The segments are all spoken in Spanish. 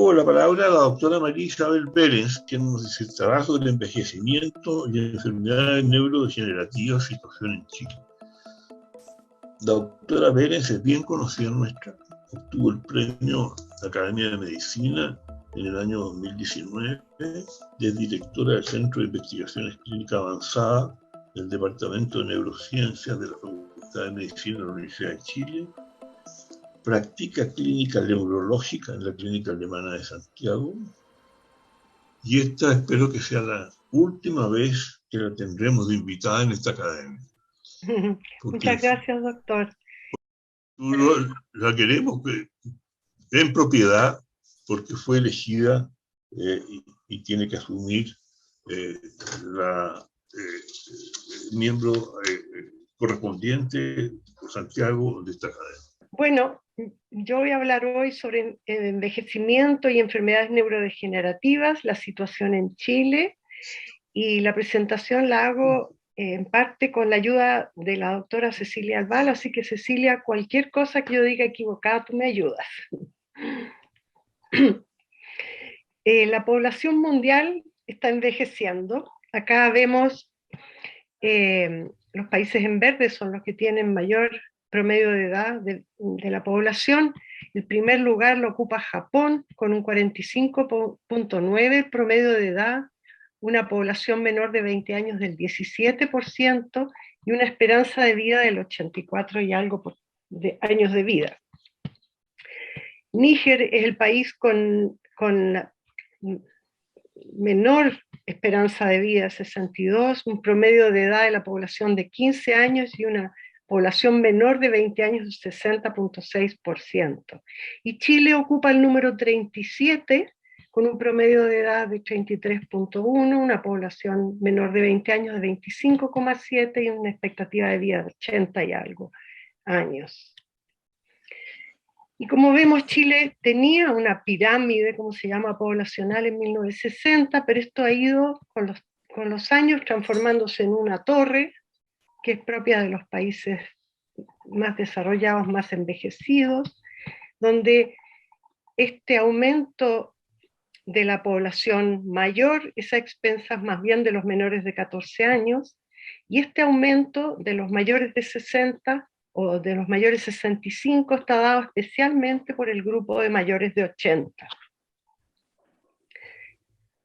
luego la palabra a la doctora María Isabel Pérez, quien nos disertará sobre envejecimiento y enfermedades neurodegenerativas, situación en Chile. La doctora Pérez es bien conocida nuestra, obtuvo el premio de la Academia de Medicina en el año 2019, es directora del Centro de Investigaciones Clínicas Avanzadas del Departamento de Neurociencias de la Facultad de Medicina de la Universidad de Chile, practica clínica neurológica en la Clínica Alemana de Santiago, y esta espero que sea la última vez que la tendremos de invitada en esta academia. Muchas gracias, doctor. La queremos en propiedad porque fue elegida y tiene que asumir la miembro correspondiente por Santiago de esta academia. Bueno, yo voy a hablar hoy sobre envejecimiento y enfermedades neurodegenerativas, la situación en Chile, y la presentación la hago en parte con la ayuda de la doctora Cecilia Albal, así que Cecilia, cualquier cosa que yo diga equivocada, tú me ayudas. La población mundial está envejeciendo. Acá vemos los países en verde son los que tienen mayor promedio de edad de la población. El primer lugar lo ocupa Japón con un 45.9 promedio de edad, una población menor de 20 años del 17% y una esperanza de vida del 84 y algo de años de vida. Níger es el país con menor esperanza de vida, 62, un promedio de edad de la población de 15 años y una población menor de 20 años, 60.6%. Y Chile ocupa el número 37, con un promedio de edad de 33.1, una población menor de 20 años de 25.7 y una expectativa de vida de 80 y algo años. Y como vemos, Chile tenía una pirámide, como se llama, poblacional en 1960, pero esto ha ido con los años transformándose en una torre, que es propia de los países más desarrollados, más envejecidos, donde este aumento de la población mayor es a expensas más bien de los menores de 14 años, y este aumento de los mayores de 60 o de los mayores 65 está dado especialmente por el grupo de mayores de 80.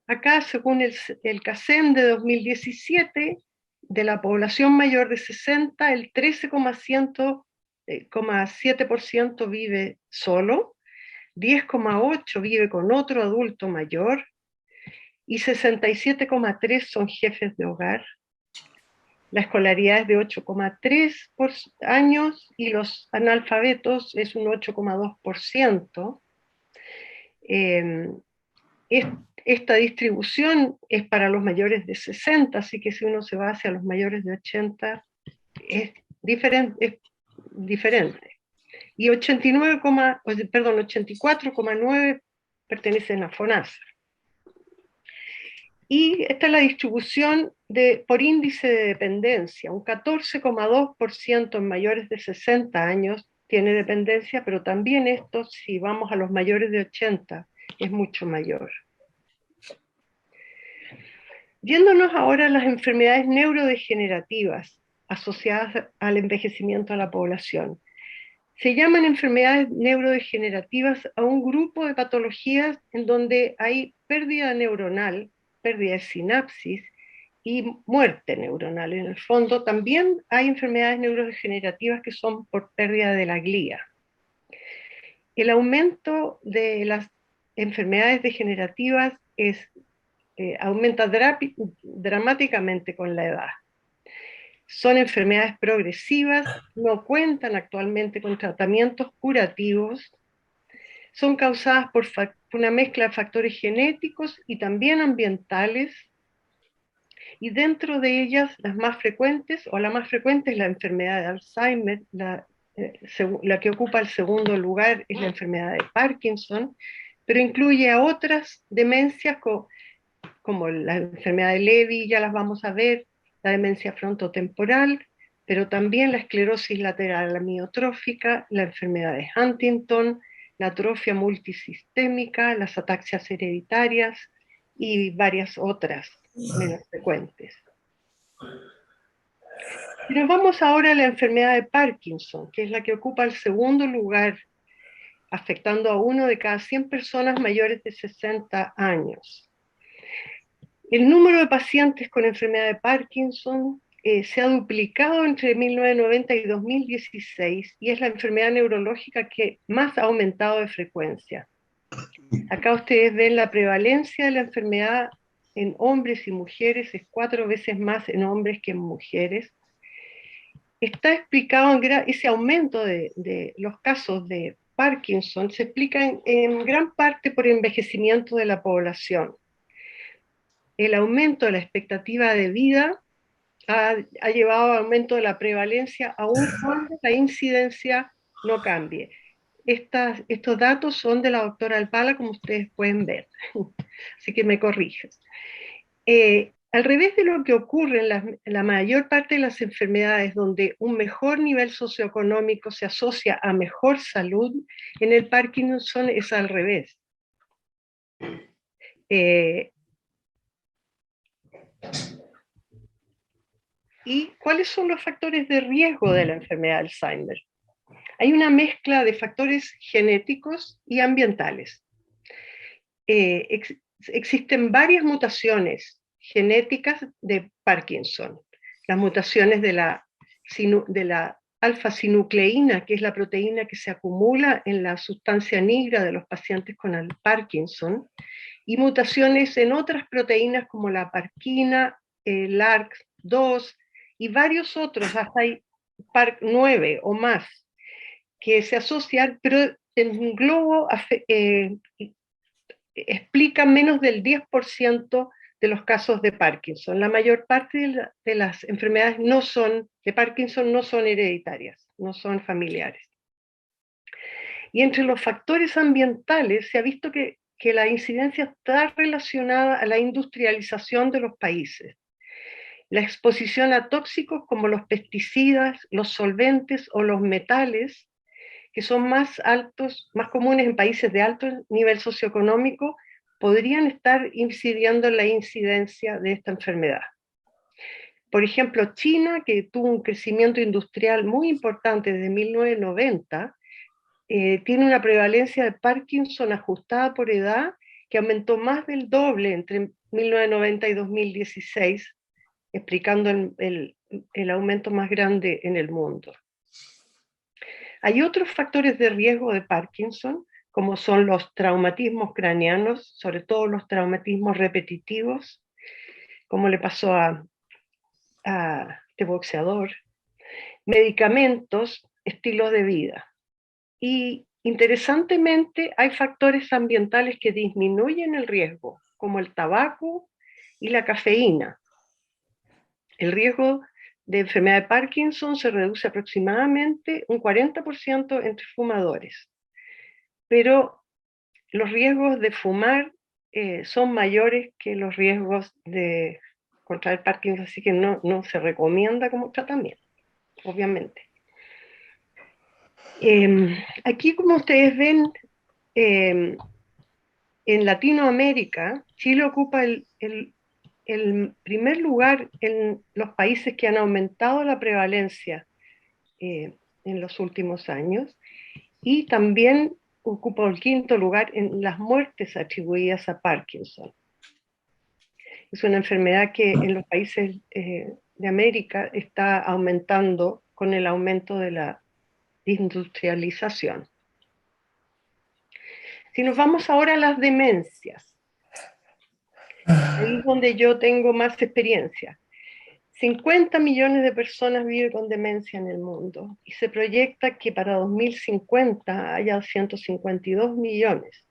Acá, según el CACEM de 2017, de la población mayor de 60, el 13,7% vive solo, 10,8% vive con otro adulto mayor, y 67,3% son jefes de hogar. La escolaridad es de 8,3 años y los analfabetos es un 8,2%. Esta distribución es para los mayores de 60, así que si uno se va hacia los mayores de 80 es diferente. Y 84,9 pertenecen a FONASA. Y esta es la distribución por índice de dependencia. Un 14,2% en mayores de 60 años tiene dependencia, pero también esto, si vamos a los mayores de 80, es mucho mayor. Yéndonos ahora a las enfermedades neurodegenerativas asociadas al envejecimiento de la población. Se llaman enfermedades neurodegenerativas a un grupo de patologías en donde hay pérdida neuronal, pérdida de sinapsis y muerte neuronal. En el fondo también hay enfermedades neurodegenerativas que son por pérdida de la glía. El aumento de las enfermedades degenerativas aumenta dramáticamente con la edad. Son enfermedades progresivas, no cuentan actualmente con tratamientos curativos, son causadas por una mezcla de factores genéticos y también ambientales, y dentro de ellas las más frecuentes, o la más frecuente es la enfermedad de Alzheimer, la que ocupa el segundo lugar es la enfermedad de Parkinson, pero incluye a otras demencias como la enfermedad de Levy, ya las vamos a ver, la demencia frontotemporal, pero también la esclerosis lateral amiotrófica, la enfermedad de Huntington, la atrofia multisistémica, las ataxias hereditarias y varias otras menos frecuentes. Y nos vamos ahora a la enfermedad de Parkinson, que es la que ocupa el segundo lugar, afectando a 1 de cada 100 personas mayores de 60 años. El número de pacientes con enfermedad de Parkinson se ha duplicado entre 1990 y 2016 y es la enfermedad neurológica que más ha aumentado de frecuencia. Acá ustedes ven la prevalencia de la enfermedad en hombres y mujeres, es 4 veces más en hombres que en mujeres. Está explicado, ese aumento de los casos de Parkinson se explica en gran parte por envejecimiento de la población. El aumento de la expectativa de vida ha llevado al aumento de la prevalencia, aun cuando la incidencia no cambie. Estos datos son de la doctora Alpala, como ustedes pueden ver, así que me corriges. Al revés de lo que ocurre en la mayor parte de las enfermedades donde un mejor nivel socioeconómico se asocia a mejor salud, en el Parkinson es al revés. ¿Y cuáles son los factores de riesgo de la enfermedad de Alzheimer? Hay una mezcla de factores genéticos y ambientales. Existen varias mutaciones genéticas de Parkinson. Las mutaciones de la alfa-sinucleína, que es la proteína que se acumula en la sustancia negra de los pacientes con el Parkinson, y mutaciones en otras proteínas como la parquina, el LARC2 y varios otros, hasta hay PARC9 o más, que se asocian, pero en un globo explica menos del 10% de los casos de Parkinson. La mayor parte de las enfermedades de Parkinson no son hereditarias, no son familiares. Y entre los factores ambientales se ha visto que la incidencia está relacionada a la industrialización de los países. La exposición a tóxicos como los pesticidas, los solventes o los metales, que son más comunes en países de alto nivel socioeconómico, podrían estar incidiendo en la incidencia de esta enfermedad. Por ejemplo, China, que tuvo un crecimiento industrial muy importante desde 1990, tiene una prevalencia de Parkinson ajustada por edad que aumentó más del doble entre 1990 y 2016, explicando el aumento más grande en el mundo. Hay otros factores de riesgo de Parkinson, como son los traumatismos craneanos, sobre todo los traumatismos repetitivos, como le pasó a este boxeador, medicamentos, estilos de vida. Y interesantemente hay factores ambientales que disminuyen el riesgo, como el tabaco y la cafeína. El riesgo de enfermedad de Parkinson se reduce aproximadamente un 40% entre fumadores. Pero los riesgos de fumar son mayores que los riesgos de contraer Parkinson, así que no se recomienda como tratamiento, obviamente. Aquí, como ustedes ven, en Latinoamérica, Chile ocupa el primer lugar en los países que han aumentado la prevalencia en los últimos años, y también ocupa el quinto lugar en las muertes atribuidas a Parkinson. Es una enfermedad que en los países de América está aumentando con el aumento de la industrialización. Si nos vamos ahora a las demencias, ahí es donde yo tengo más experiencia. 50 millones de personas viven con demencia en el mundo y se proyecta que para 2050 haya 152 millones.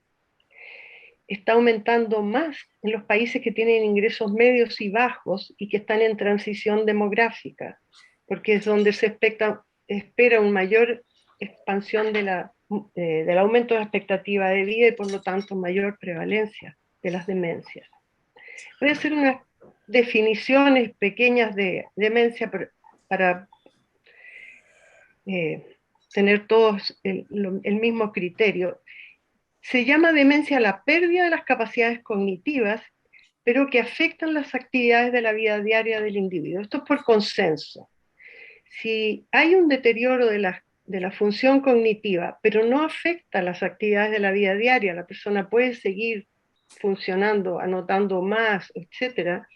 Está aumentando más en los países que tienen ingresos medios y bajos y que están en transición demográfica, porque es donde se espera una mayor expansión del aumento de la expectativa de vida y por lo tanto mayor prevalencia de las demencias. Voy a hacer unas definiciones pequeñas de demencia para tener todos el mismo criterio. Se llama demencia la pérdida de las capacidades cognitivas, pero que afectan las actividades de la vida diaria del individuo. Esto es por consenso. Si hay un deterioro de la función cognitiva, pero no afecta las actividades de la vida diaria, la persona puede seguir funcionando, anotando más, etcétera,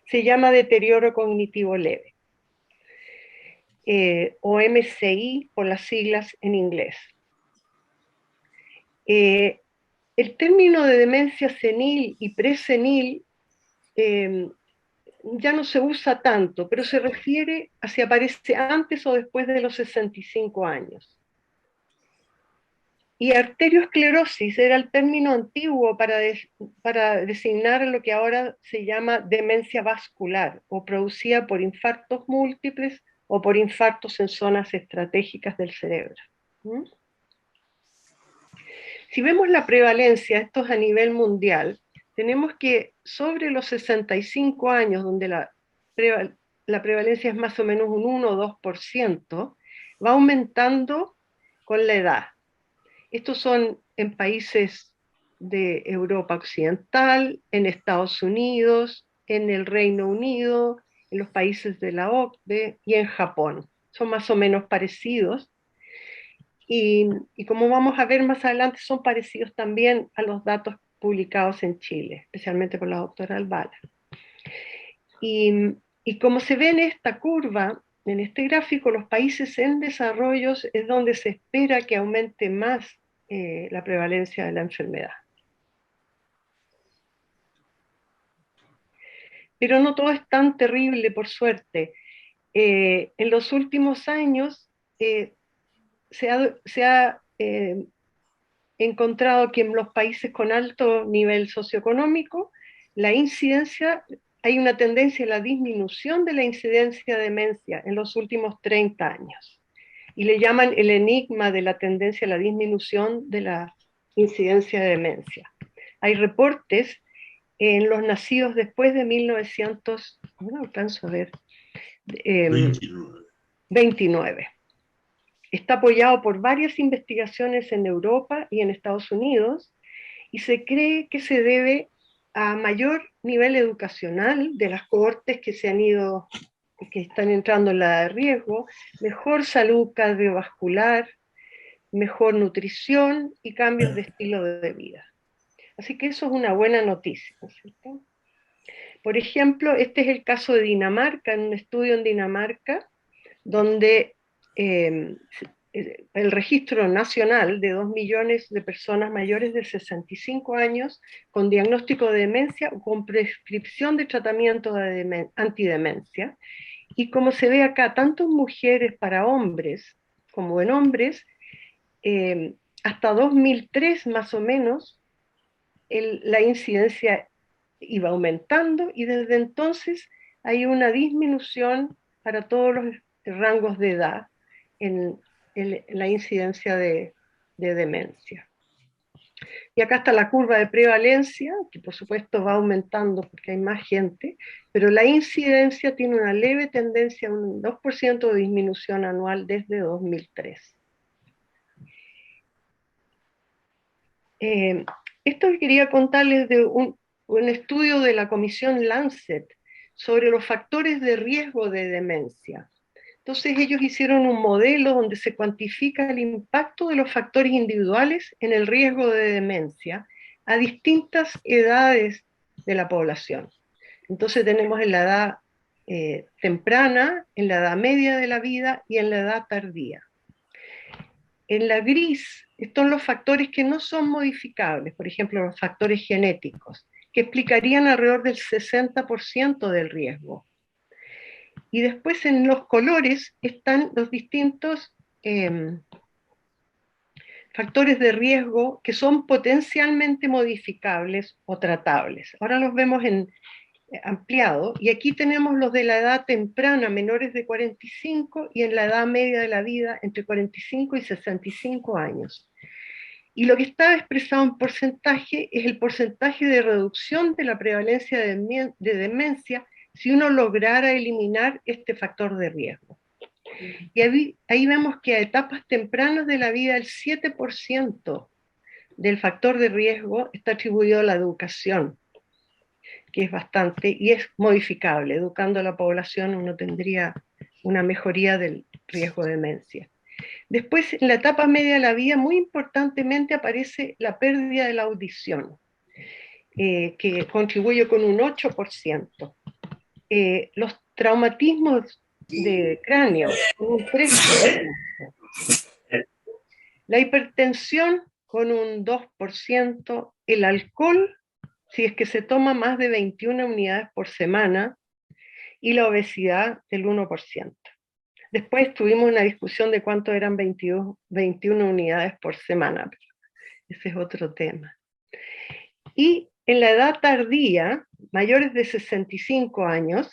se llama deterioro cognitivo leve, o MCI por las siglas en inglés. El término de demencia senil y presenil ya no se usa tanto, pero se refiere a si aparece antes o después de los 65 años. Y arteriosclerosis era el término antiguo para designar lo que ahora se llama demencia vascular, o producida por infartos múltiples o por infartos en zonas estratégicas del cerebro. Si vemos la prevalencia, esto es a nivel mundial, tenemos que sobre los 65 años, donde la prevalencia es más o menos un 1 o 2%, va aumentando con la edad. Estos son en países de Europa Occidental, en Estados Unidos, en el Reino Unido, en los países de la OCDE y en Japón. Son más o menos parecidos. Y como vamos a ver más adelante, son parecidos también a los datos publicados en Chile, especialmente por la doctora Albala. Y como se ve en esta curva, en este gráfico, los países en desarrollo es donde se espera que aumente más la prevalencia de la enfermedad. Pero no todo es tan terrible, por suerte. En los últimos años se ha encontrado que en los países con alto nivel socioeconómico, la incidencia, hay una tendencia a la disminución de la incidencia de demencia en los últimos 30 años. Y le llaman el enigma de la tendencia a la disminución de la incidencia de demencia. Hay reportes en los nacidos después de 1900, no alcanzo a ver, 29. Está apoyado por varias investigaciones en Europa y en Estados Unidos, y se cree que se debe a mayor nivel educacional de las cohortes que están entrando en la edad de riesgo, mejor salud cardiovascular, mejor nutrición y cambios de estilo de vida. Así que eso es una buena noticia, ¿no es cierto? Por ejemplo, este es el caso de Dinamarca, en un estudio en Dinamarca, donde el registro nacional de 2 millones de personas mayores de 65 años con diagnóstico de demencia o con prescripción de tratamiento de antidemencia. Y como se ve acá, tanto en mujeres para hombres como en hombres, hasta 2003 más o menos, la incidencia iba aumentando y desde entonces hay una disminución para todos los rangos de edad en la incidencia de demencia. Y acá está la curva de prevalencia, que por supuesto va aumentando porque hay más gente, pero la incidencia tiene una leve tendencia a un 2% de disminución anual desde 2003. Esto que quería contarles de un estudio de la Comisión Lancet sobre los factores de riesgo de demencia. Entonces ellos hicieron un modelo donde se cuantifica el impacto de los factores individuales en el riesgo de demencia a distintas edades de la población. Entonces tenemos en la edad temprana, en la edad media de la vida y en la edad tardía. En la gris están los factores que no son modificables, por ejemplo, los factores genéticos, que explicarían alrededor del 60% del riesgo. Y después en los colores están los distintos factores de riesgo que son potencialmente modificables o tratables. Ahora los vemos ampliado, y aquí tenemos los de la edad temprana, menores de 45, y en la edad media de la vida, entre 45 y 65 años. Y lo que está expresado en porcentaje es el porcentaje de reducción de la prevalencia de demencia si uno lograra eliminar este factor de riesgo. Y ahí vemos que a etapas tempranas de la vida el 7% del factor de riesgo está atribuido a la educación, que es bastante, y es modificable. Educando a la población uno tendría una mejoría del riesgo de demencia. Después, en la etapa media de la vida, muy importantemente aparece la pérdida de la audición, que contribuye con un 8%. Los traumatismos de cráneo, con un 3%. La hipertensión, con un 2%. El alcohol, si es que se toma más de 21 unidades por semana, y la obesidad del 1%. Después tuvimos una discusión de cuánto eran 21 unidades por semana, pero ese es otro tema. Y en la edad tardía, mayores de 65 años,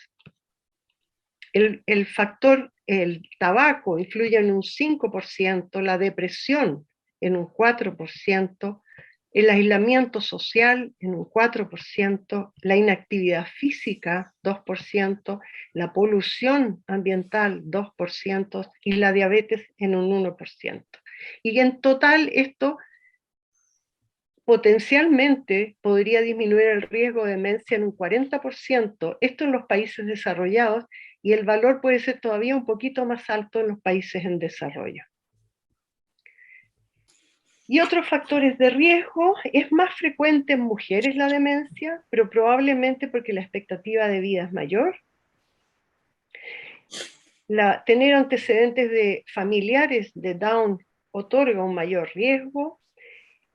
el factor, el tabaco influye en un 5%, la depresión en un 4%, el aislamiento social en un 4%, la inactividad física 2%, la polución ambiental 2% y la diabetes en un 1%. Y en total esto potencialmente podría disminuir el riesgo de demencia en un 40%, esto en los países desarrollados, y el valor puede ser todavía un poquito más alto en los países en desarrollo. Y otros factores de riesgo: es más frecuente en mujeres la demencia, pero probablemente porque la expectativa de vida es mayor. Tener antecedentes de familiares de Down otorga un mayor riesgo.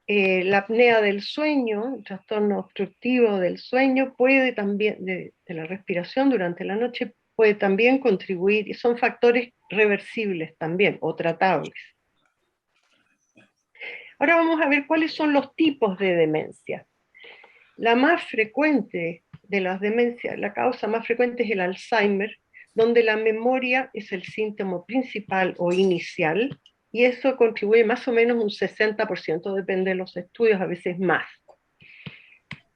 La apnea del sueño, el trastorno obstructivo del sueño, puede también, de la respiración durante la noche, puede también contribuir, y son factores reversibles también, o tratables. Ahora vamos a ver cuáles son los tipos de demencia. La más frecuente de las demencias, la causa más frecuente es el Alzheimer, donde la memoria es el síntoma principal o inicial, y eso contribuye más o menos un 60%, depende de los estudios, a veces más.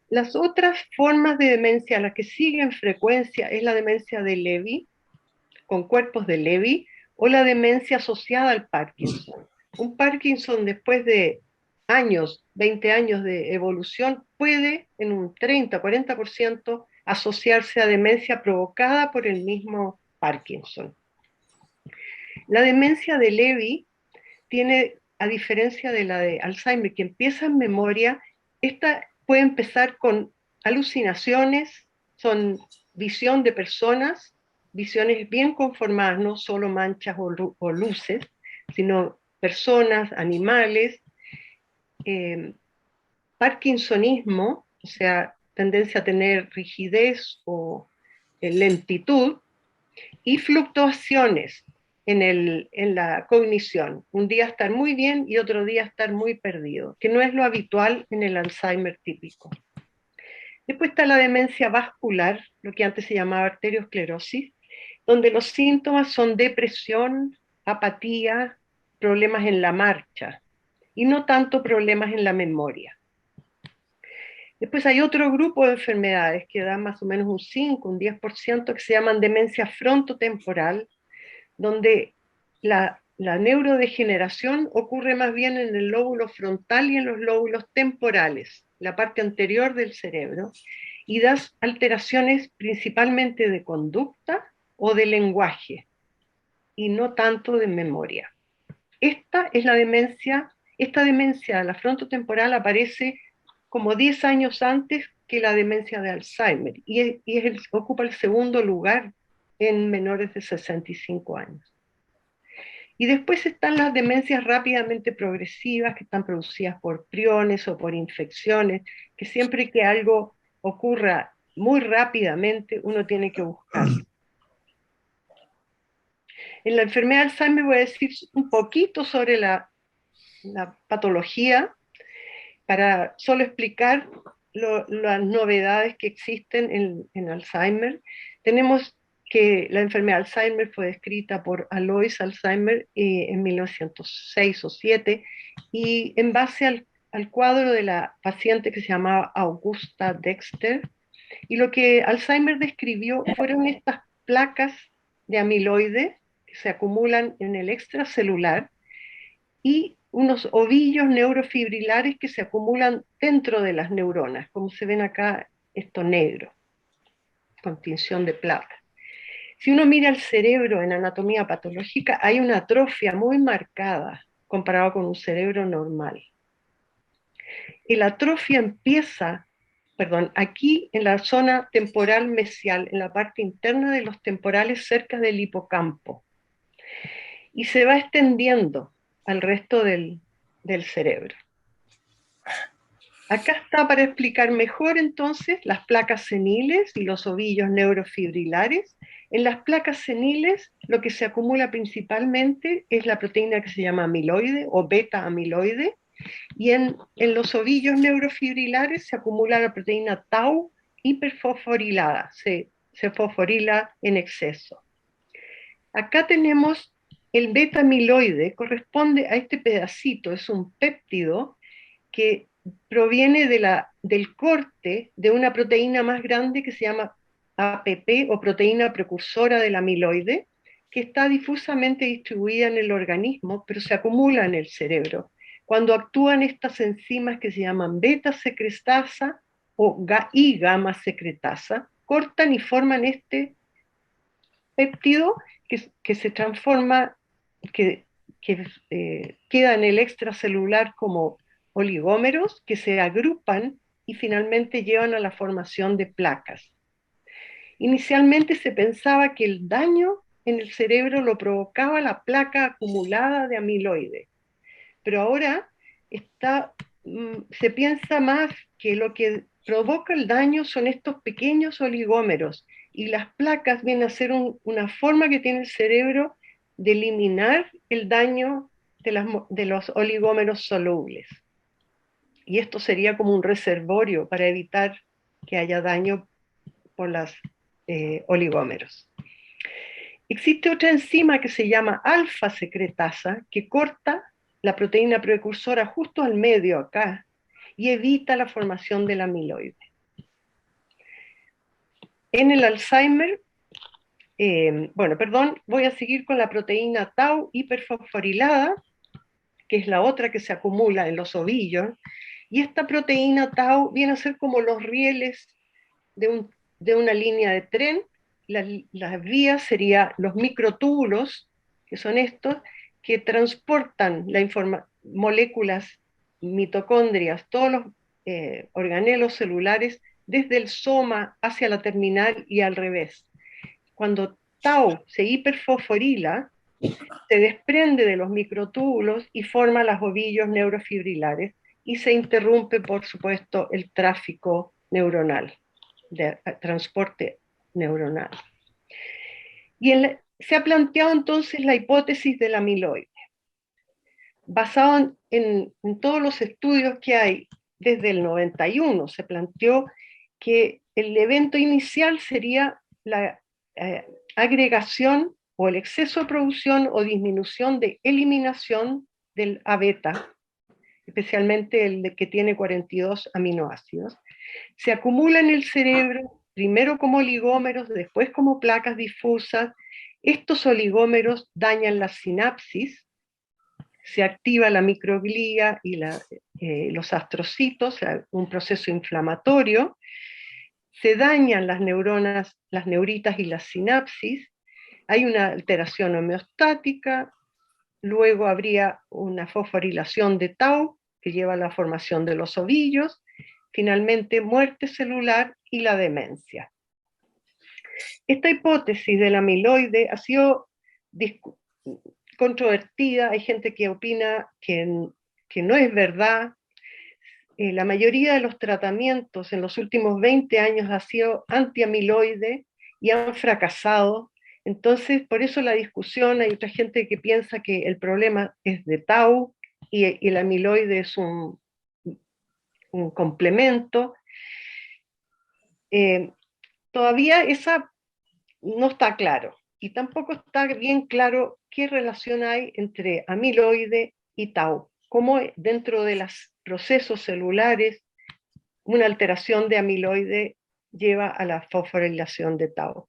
Las otras formas de demencia, las que siguen frecuencia, es la demencia de Lewy, con cuerpos de Lewy, o la demencia asociada al Parkinson. Un Parkinson, después de años, 20 años de evolución, puede en un 30-40% asociarse a demencia provocada por el mismo Parkinson. La demencia de Lewy tiene, a diferencia de la de Alzheimer, que empieza en memoria, esta puede empezar con alucinaciones, son visión de personas, visiones bien conformadas, no solo manchas o luces, sino personas, animales, parkinsonismo, o sea, tendencia a tener rigidez o lentitud, y fluctuaciones en la cognición. Un día estar muy bien y otro día estar muy perdido, que no es lo habitual en el Alzheimer típico. Después está la demencia vascular, lo que antes se llamaba arteriosclerosis, donde los síntomas son depresión, apatía, problemas en la marcha, y no tanto problemas en la memoria. Después hay otro grupo de enfermedades que dan más o menos un 5, un 10%, que se llaman demencia frontotemporal, donde la neurodegeneración ocurre más bien en el lóbulo frontal y en los lóbulos temporales, la parte anterior del cerebro, y da alteraciones principalmente de conducta o de lenguaje, y no tanto de memoria. Esta demencia, la frontotemporal, aparece como 10 años antes que la demencia de Alzheimer, y ocupa el segundo lugar en menores de 65 años. Y después están las demencias rápidamente progresivas, que están producidas por priones o por infecciones, que siempre que algo ocurra muy rápidamente, uno tiene que buscarlo. En la enfermedad de Alzheimer voy a decir un poquito sobre la patología, para solo explicar las novedades que existen en Alzheimer. Tenemos que la enfermedad de Alzheimer fue descrita por Alois Alzheimer en 1906 o 7, y en base al cuadro de la paciente que se llamaba Augusta Dexter, y lo que Alzheimer describió fueron estas placas de amiloide que se acumulan en el extracelular, y unos ovillos neurofibrilares que se acumulan dentro de las neuronas, como se ven acá, esto negro, con tinción de plata. Si uno mira el cerebro en anatomía patológica, hay una atrofia muy marcada comparado con un cerebro normal. Y la atrofia empieza, perdón, aquí en la zona temporal mesial, en la parte interna de los temporales cerca del hipocampo, y se va extendiendo al resto del cerebro. Acá está para explicar mejor entonces las placas seniles y los ovillos neurofibrilares. En las placas seniles lo que se acumula principalmente es la proteína que se llama amiloide o beta amiloide, y en los ovillos neurofibrilares se acumula la proteína tau hiperfosforilada, se fosforila en exceso. Acá tenemos el beta amiloide, corresponde a este pedacito, es un péptido que proviene del corte de una proteína más grande que se llama APP o proteína precursora del amiloide, que está difusamente distribuida en el organismo, pero se acumula en el cerebro. Cuando actúan estas enzimas que se llaman beta secretasa y gamma secretasa, cortan y forman este péptido que se transforma, que queda en el extracelular como oligómeros que se agrupan y finalmente llevan a la formación de placas. Inicialmente se pensaba que el daño en el cerebro lo provocaba la placa acumulada de amiloide, pero ahora se piensa más que lo que provoca el daño son estos pequeños oligómeros, y las placas vienen a ser una forma que tiene el cerebro de eliminar el daño de los oligómeros solubles. Y esto sería como un reservorio para evitar que haya daño por los oligómeros. Existe otra enzima que se llama alfa secretasa, que corta la proteína precursora justo al medio acá y evita la formación del amiloide. En el Alzheimer, voy a seguir con la proteína tau hiperfosforilada, que es la otra que se acumula en los ovillos, y esta proteína tau viene a ser como los rieles de una línea de tren. Las vías serían los microtúbulos, que son estos, que transportan moléculas, mitocondrias, todos los organelos celulares desde el soma hacia la terminal y al revés. Cuando tau se hiperfosforila, se desprende de los microtúbulos y forma los ovillos neurofibrilares y se interrumpe, por supuesto, el tráfico neuronal, de transporte neuronal. Y se ha planteado entonces la hipótesis del amiloide. Basado en todos los estudios que hay, desde el 91 se planteó que el evento inicial sería la agregación o el exceso de producción o disminución de eliminación del A-beta, especialmente el que tiene 42 aminoácidos. Se acumula en el cerebro, primero como oligómeros, después como placas difusas. Estos oligómeros dañan la sinapsis, se activa la microglía y los astrocitos, un proceso inflamatorio, se dañan las neuronas, las neuritas y las sinapsis, hay una alteración homeostática, luego habría una fosforilación de tau que lleva a la formación de los ovillos, finalmente muerte celular y la demencia. Esta hipótesis del amiloide ha sido controvertida, hay gente que opina que no es verdad. La mayoría de los tratamientos en los últimos 20 años ha sido antiamiloide y han fracasado. Entonces, por eso la discusión, hay otra gente que piensa que el problema es de tau y el amiloide es un complemento. Todavía esa no está claro, y tampoco está bien claro qué relación hay entre amiloide y tau, cómo dentro de los procesos celulares una alteración de amiloide lleva a la fosforilación de tau.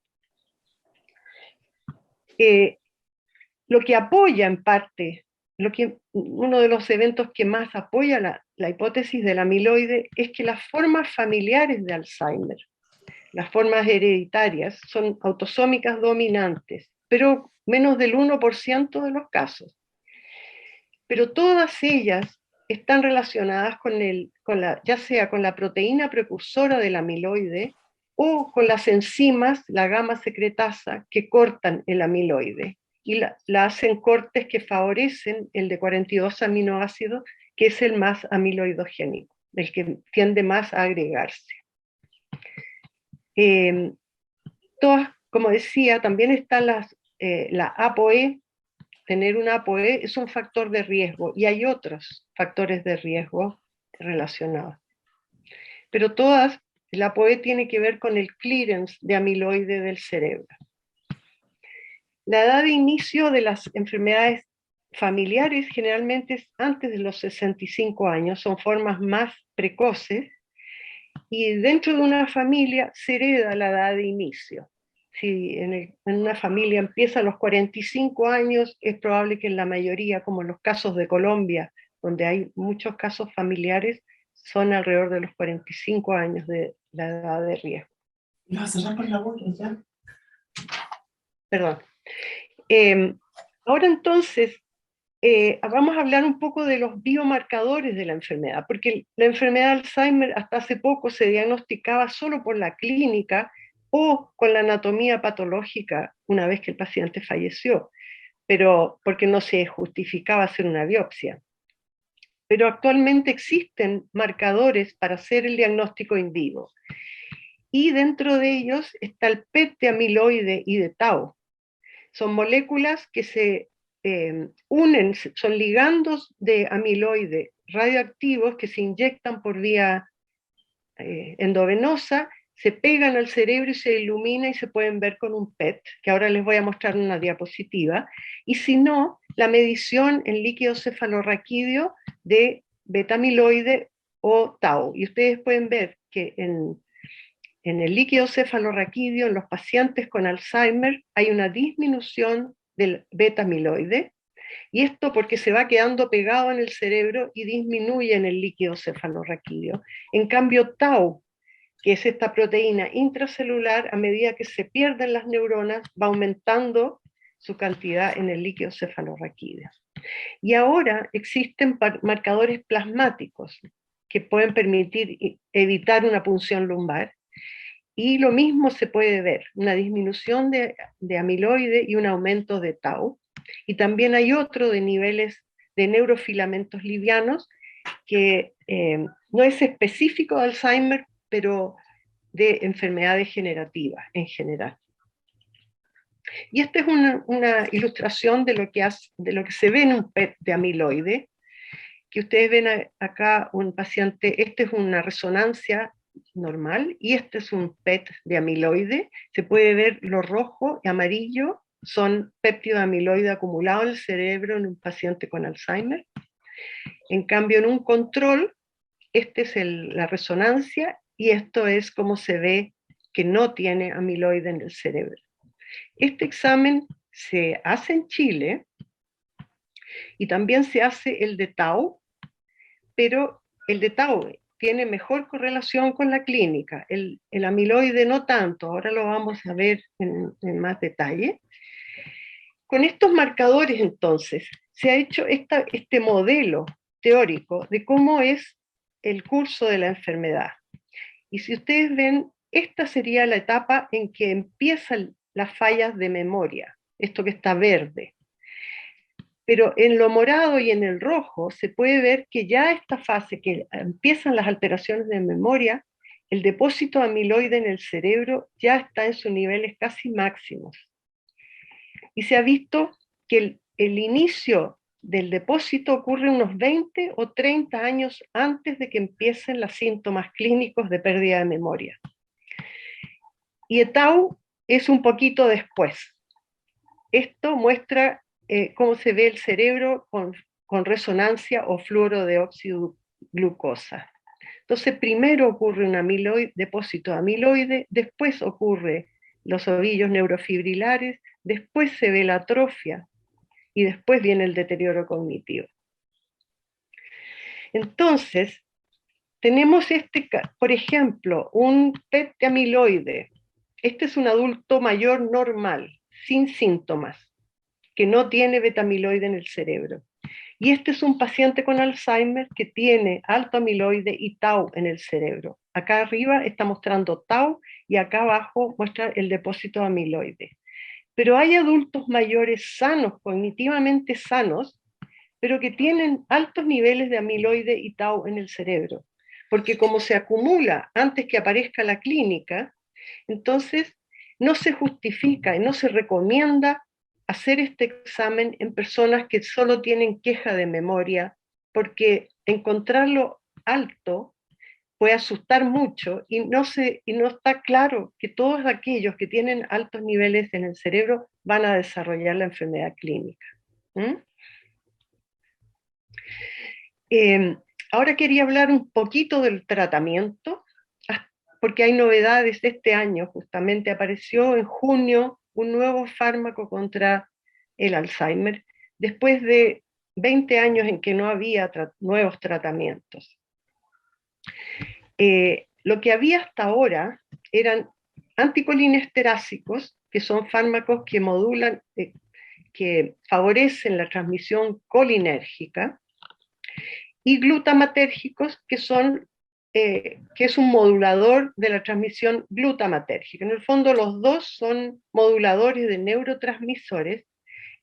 Lo que apoya en parte uno de los eventos que más apoya la hipótesis del amiloide es que las formas familiares de Alzheimer, las formas hereditarias, son autosómicas dominantes, pero menos del 1% de los casos. Pero todas ellas están relacionadas ya sea con la proteína precursora del amiloide o con las enzimas, la gamma secretasa, que cortan el amiloide y la hacen cortes que favorecen el de 42 aminoácidos, que es el más amiloidogénico, el que tiende más a agregarse. Todas, como decía, también están la ApoE. Tener una ApoE es un factor de riesgo y hay otros factores de riesgo relacionados. Pero todas, la ApoE tiene que ver con el clearance de amiloide del cerebro. La edad de inicio de las enfermedades familiares generalmente es antes de los 65 años, son formas más precoces, y dentro de una familia se hereda la edad de inicio. Si en una familia empieza a los 45 años, es probable que en la mayoría, como en los casos de Colombia, donde hay muchos casos familiares, son alrededor de los 45 años de la edad de riesgo. ¿Vas a cerrar por la boca ya? Perdón. Ahora entonces, vamos a hablar un poco de los biomarcadores de la enfermedad, porque la enfermedad de Alzheimer hasta hace poco se diagnosticaba solo por la clínica o con la anatomía patológica una vez que el paciente falleció, pero porque no se justificaba hacer una biopsia. Pero actualmente existen marcadores para hacer el diagnóstico in vivo. Y dentro de ellos está el PET de amiloide y de tau. Son moléculas que se unen, son ligandos de amiloide radioactivos que se inyectan por vía endovenosa, se pegan al cerebro y se ilumina y se pueden ver con un PET, que ahora les voy a mostrar en una diapositiva, y si no, la medición en líquido cefalorraquídeo de beta-amiloide o tau. Y ustedes pueden ver que en el líquido cefalorraquídeo, en los pacientes con Alzheimer, hay una disminución del beta-amiloide, y esto porque se va quedando pegado en el cerebro y disminuye en el líquido cefalorraquídeo. En cambio, tau, que es esta proteína intracelular, a medida que se pierden las neuronas, va aumentando su cantidad en el líquido cefalorraquídeo. Y ahora existen marcadores plasmáticos que pueden permitir evitar una punción lumbar, y lo mismo se puede ver, una disminución de amiloide y un aumento de tau. Y también hay otro de niveles de neurofilamentos livianos que no es específico de Alzheimer, pero de enfermedades degenerativas en general. Y esta es una ilustración de lo que se ve en un PET de amiloide, que ustedes ven acá un paciente, esta es una resonancia normal, y este es un PET de amiloide. Se puede ver lo rojo y amarillo, son péptido de amiloide acumulado en el cerebro en un paciente con Alzheimer. En cambio, en un control, esta es la resonancia, y esto es como se ve que no tiene amiloide en el cerebro. Este examen se hace en Chile, y también se hace el de tau, pero el de tau tiene mejor correlación con la clínica, el amiloide no tanto, ahora lo vamos a ver en más detalle. Con estos marcadores, entonces, se ha hecho este modelo teórico de cómo es el curso de la enfermedad. Y si ustedes ven, esta sería la etapa en que empiezan las fallas de memoria, esto que está verde. Pero en lo morado y en el rojo se puede ver que ya esta fase, que empiezan las alteraciones de memoria, el depósito de amiloide en el cerebro ya está en sus niveles casi máximos. Y se ha visto que el inicio del depósito ocurre unos 20 o 30 años antes de que empiecen los síntomas clínicos de pérdida de memoria. Y el tau es un poquito después. Esto muestra cómo se ve el cerebro con resonancia o fluoro de óxido glucosa. Entonces, primero ocurre un depósito de amiloide, después ocurre los ovillos neurofibrilares, después se ve la atrofia y después viene el deterioro cognitivo. Entonces, tenemos por ejemplo, un PET de amiloide. Este es un adulto mayor normal, sin síntomas, que no tiene beta-amiloide en el cerebro. Y este es un paciente con Alzheimer que tiene alto amiloide y tau en el cerebro. Acá arriba está mostrando tau y acá abajo muestra el depósito de amiloide. Pero hay adultos mayores sanos, cognitivamente sanos, pero que tienen altos niveles de amiloide y tau en el cerebro. Porque como se acumula antes que aparezca la clínica, entonces no se justifica y no se recomienda hacer este examen en personas que solo tienen queja de memoria, porque encontrarlo alto puede asustar mucho y no está claro que todos aquellos que tienen altos niveles en el cerebro van a desarrollar la enfermedad clínica. Ahora quería hablar un poquito del tratamiento, porque hay novedades de este año. Justamente apareció en junio un nuevo fármaco contra el Alzheimer, después de 20 años en que no había nuevos tratamientos. Lo que había hasta ahora eran anticolinesterásicos, que son fármacos que modulan, que favorecen la transmisión colinérgica, y glutamatérgicos, que es un modulador de la transmisión glutamatérgica. En el fondo, los dos son moduladores de neurotransmisores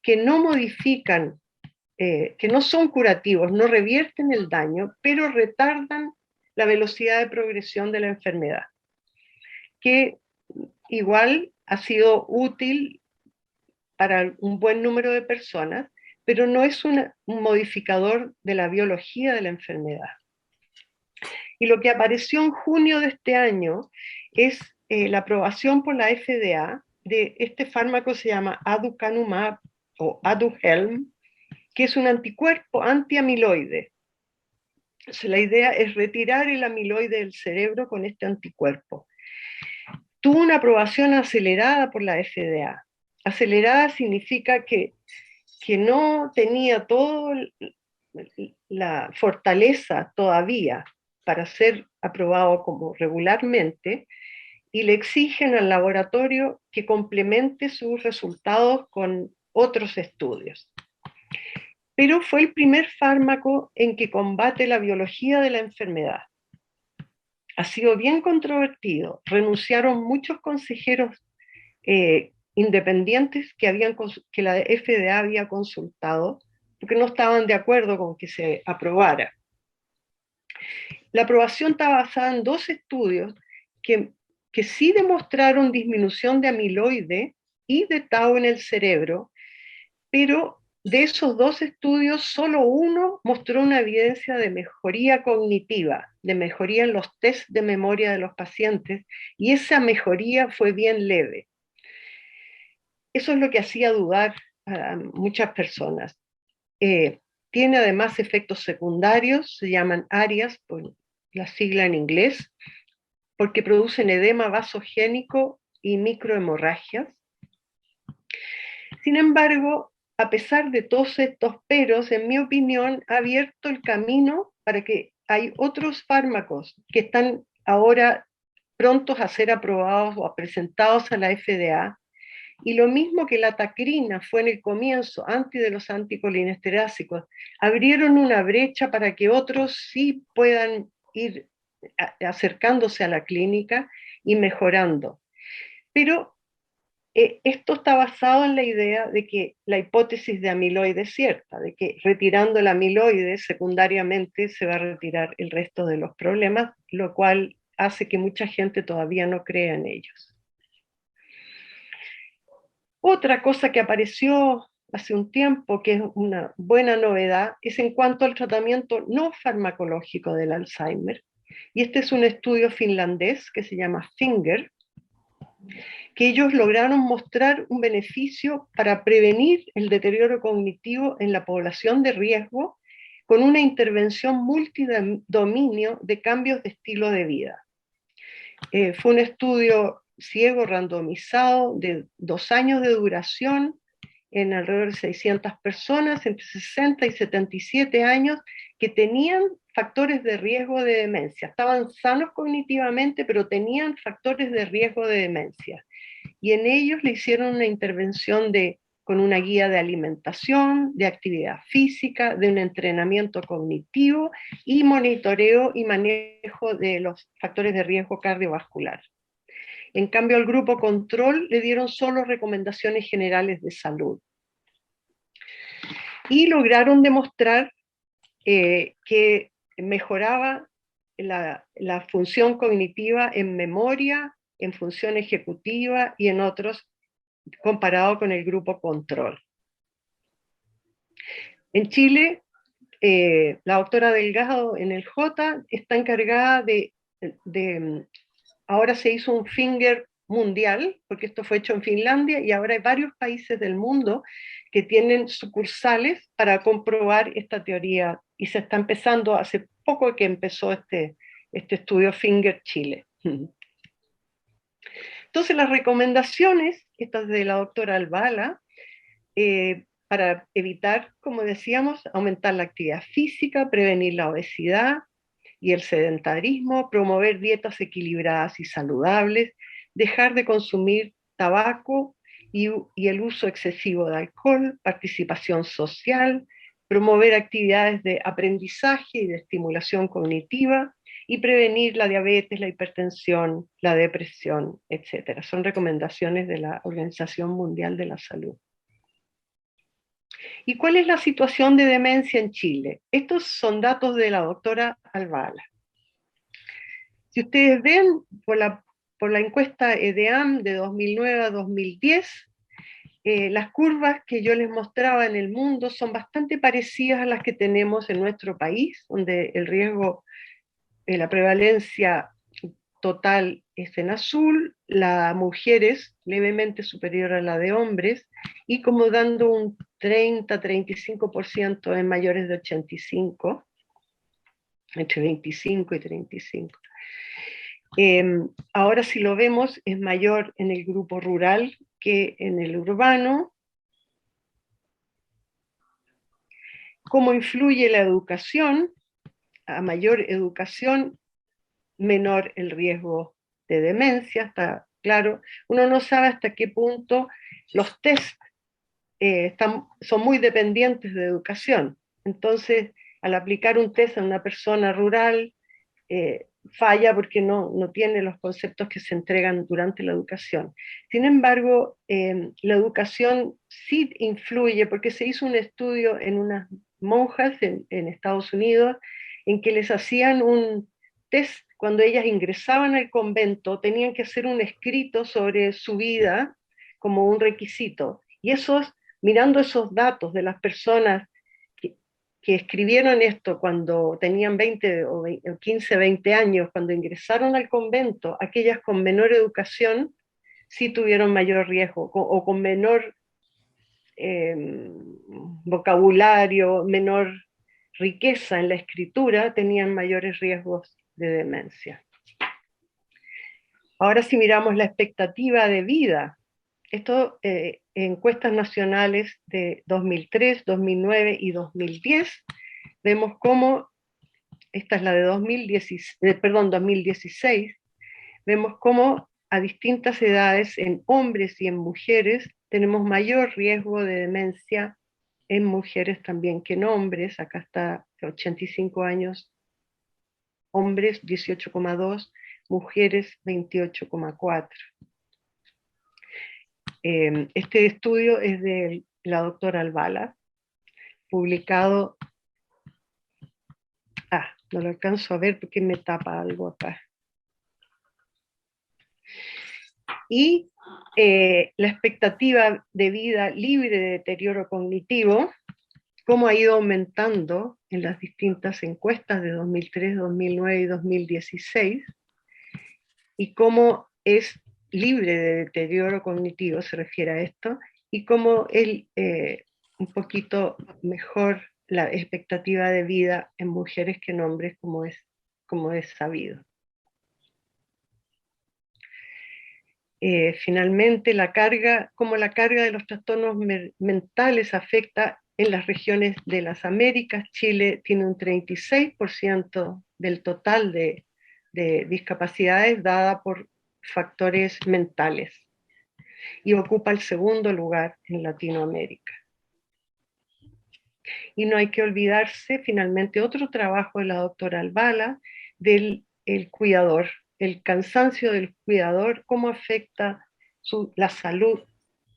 que no modifican, que no son curativos, no revierten el daño, pero retardan la velocidad de progresión de la enfermedad, que igual ha sido útil para un buen número de personas, pero no es un modificador de la biología de la enfermedad. Y lo que apareció en junio de este año es la aprobación por la FDA de este fármaco, se llama aducanumab o Aduhelm, que es un anticuerpo antiamiloide. Entonces, la idea es retirar el amiloide del cerebro con este anticuerpo. Tuvo una aprobación acelerada por la FDA. Acelerada significa que no tenía toda la fortaleza todavía para ser aprobado como regularmente, y le exigen al laboratorio que complemente sus resultados con otros estudios. Pero fue el primer fármaco en que combate la biología de la enfermedad. Ha sido bien controvertido. Renunciaron muchos consejeros independientes que la FDA había consultado, porque no estaban de acuerdo con que se aprobara. La aprobación está basada en 2 estudios que sí demostraron disminución de amiloide y de tau en el cerebro, pero de esos 2 estudios, solo uno mostró una evidencia de mejoría cognitiva, de mejoría en los test de memoria de los pacientes, y esa mejoría fue bien leve. Eso es lo que hacía dudar a muchas personas. Tiene además efectos secundarios, se llaman ARIAS, por la sigla en inglés, porque producen edema vasogénico y microhemorragias. Sin embargo, a pesar de todos estos peros, en mi opinión, ha abierto el camino para que hay otros fármacos que están ahora prontos a ser aprobados o presentados a la FDA. Y lo mismo que la tacrina fue en el comienzo, antes de los anticolinesterásicos, abrieron una brecha para que otros sí puedan ir acercándose a la clínica y mejorando. Pero esto está basado en la idea de que la hipótesis de amiloide es cierta, de que retirando el amiloide secundariamente se va a retirar el resto de los problemas, lo cual hace que mucha gente todavía no crea en ellos. Otra cosa que apareció hace un tiempo, que es una buena novedad, es en cuanto al tratamiento no farmacológico del Alzheimer. Y este es un estudio finlandés que se llama FINGER, que ellos lograron mostrar un beneficio para prevenir el deterioro cognitivo en la población de riesgo con una intervención multidominio de cambios de estilo de vida. Fue un estudio ciego randomizado de 2 años de duración, en alrededor de 600 personas entre 60 y 77 años que tenían factores de riesgo de demencia. Estaban sanos cognitivamente, pero tenían factores de riesgo de demencia. Y en ellos le hicieron una intervención con una guía de alimentación, de actividad física, de un entrenamiento cognitivo y monitoreo y manejo de los factores de riesgo cardiovascular. En cambio, al grupo control le dieron solo recomendaciones generales de salud. Y lograron demostrar que mejoraba la función cognitiva en memoria, en función ejecutiva y en otros, comparado con el grupo control. En Chile, la doctora Delgado en el J está encargada ahora se hizo un finger mundial, porque esto fue hecho en Finlandia, y ahora hay varios países del mundo que tienen sucursales para comprobar esta teoría, y se está empezando, hace poco que empezó este estudio Finger Chile. Entonces las recomendaciones, estas de la doctora Albala, para evitar, como decíamos, aumentar la actividad física, prevenir la obesidad y el sedentarismo, promover dietas equilibradas y saludables, dejar de consumir tabaco y el uso excesivo de alcohol, participación social, promover actividades de aprendizaje y de estimulación cognitiva, y prevenir la diabetes, la hipertensión, la depresión, etc. Son recomendaciones de la Organización Mundial de la Salud. ¿Y cuál es la situación de demencia en Chile? Estos son datos de la doctora Albala. Si ustedes ven por la encuesta EDEAM de 2009 a 2010, las curvas que yo les mostraba en el mundo son bastante parecidas a las que tenemos en nuestro país, donde el riesgo, la prevalencia total es en azul, la mujer es levemente superior a la de hombres, y como dando un 30-35% en mayores de 85, entre 25 y 35. Ahora si lo vemos es mayor en el grupo rural que en el urbano. ¿Cómo influye la educación? A mayor educación, menor el riesgo de demencia, está claro. Uno no sabe hasta qué punto los test son muy dependientes de educación. Entonces, al aplicar un test a una persona rural, falla porque no tiene los conceptos que se entregan durante la educación. Sin embargo, la educación sí influye, porque se hizo un estudio en unas monjas en Estados Unidos, en que les hacían un test cuando ellas ingresaban al convento, tenían que hacer un escrito sobre su vida como un requisito. Y mirando esos datos de las personas que escribieron esto cuando tenían 20 o 15, 20 años, cuando ingresaron al convento, aquellas con menor educación sí tuvieron mayor riesgo, o con menor vocabulario, menor riqueza en la escritura, tenían mayores riesgos de demencia. Ahora si miramos la expectativa de vida, esto encuestas nacionales de 2003, 2009 y 2010, vemos cómo, esta es la de 2016, vemos cómo a distintas edades, en hombres y en mujeres, tenemos mayor riesgo de demencia en mujeres también que en hombres. Acá está 85 años, hombres 18,2, mujeres 28,4. Este estudio es de la doctora Albala, publicado, no lo alcanzo a ver porque me tapa algo acá. Y la expectativa de vida libre de deterioro cognitivo, cómo ha ido aumentando en las distintas encuestas de 2003, 2009 y 2016, y cómo es libre de deterioro cognitivo, se refiere a esto, y cómo es un poquito mejor la expectativa de vida en mujeres que en hombres, como es sabido. finalmente cómo la carga de los trastornos mentales afecta en las regiones de las Américas. Chile tiene un 36% del total de discapacidades dada por factores mentales y ocupa el segundo lugar en Latinoamérica. Y no hay que olvidarse, finalmente, otro trabajo de la doctora Albala, del cuidador, el cansancio del cuidador, cómo afecta la salud,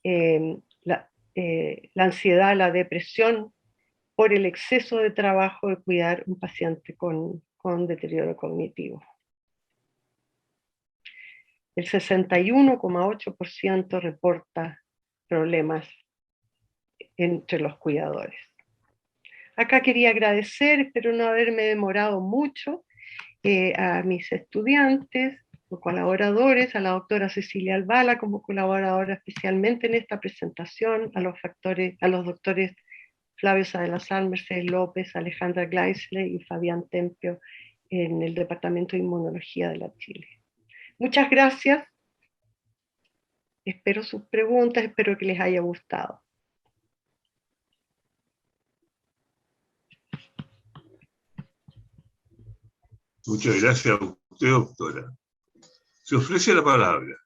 la ansiedad, la depresión, por el exceso de trabajo de cuidar un paciente con deterioro cognitivo. El 61,8% reporta problemas entre los cuidadores. Acá quería agradecer, espero no haberme demorado mucho, a mis estudiantes, o colaboradores, a la doctora Cecilia Albala como colaboradora especialmente en esta presentación, a los doctores Flavio Salazar, Mercedes López, Alejandra Gleisler y Fabián Tempio en el Departamento de Inmunología de la Chile. Muchas gracias. Espero sus preguntas, espero que les haya gustado. Muchas gracias a usted, doctora. Se ofrece la palabra.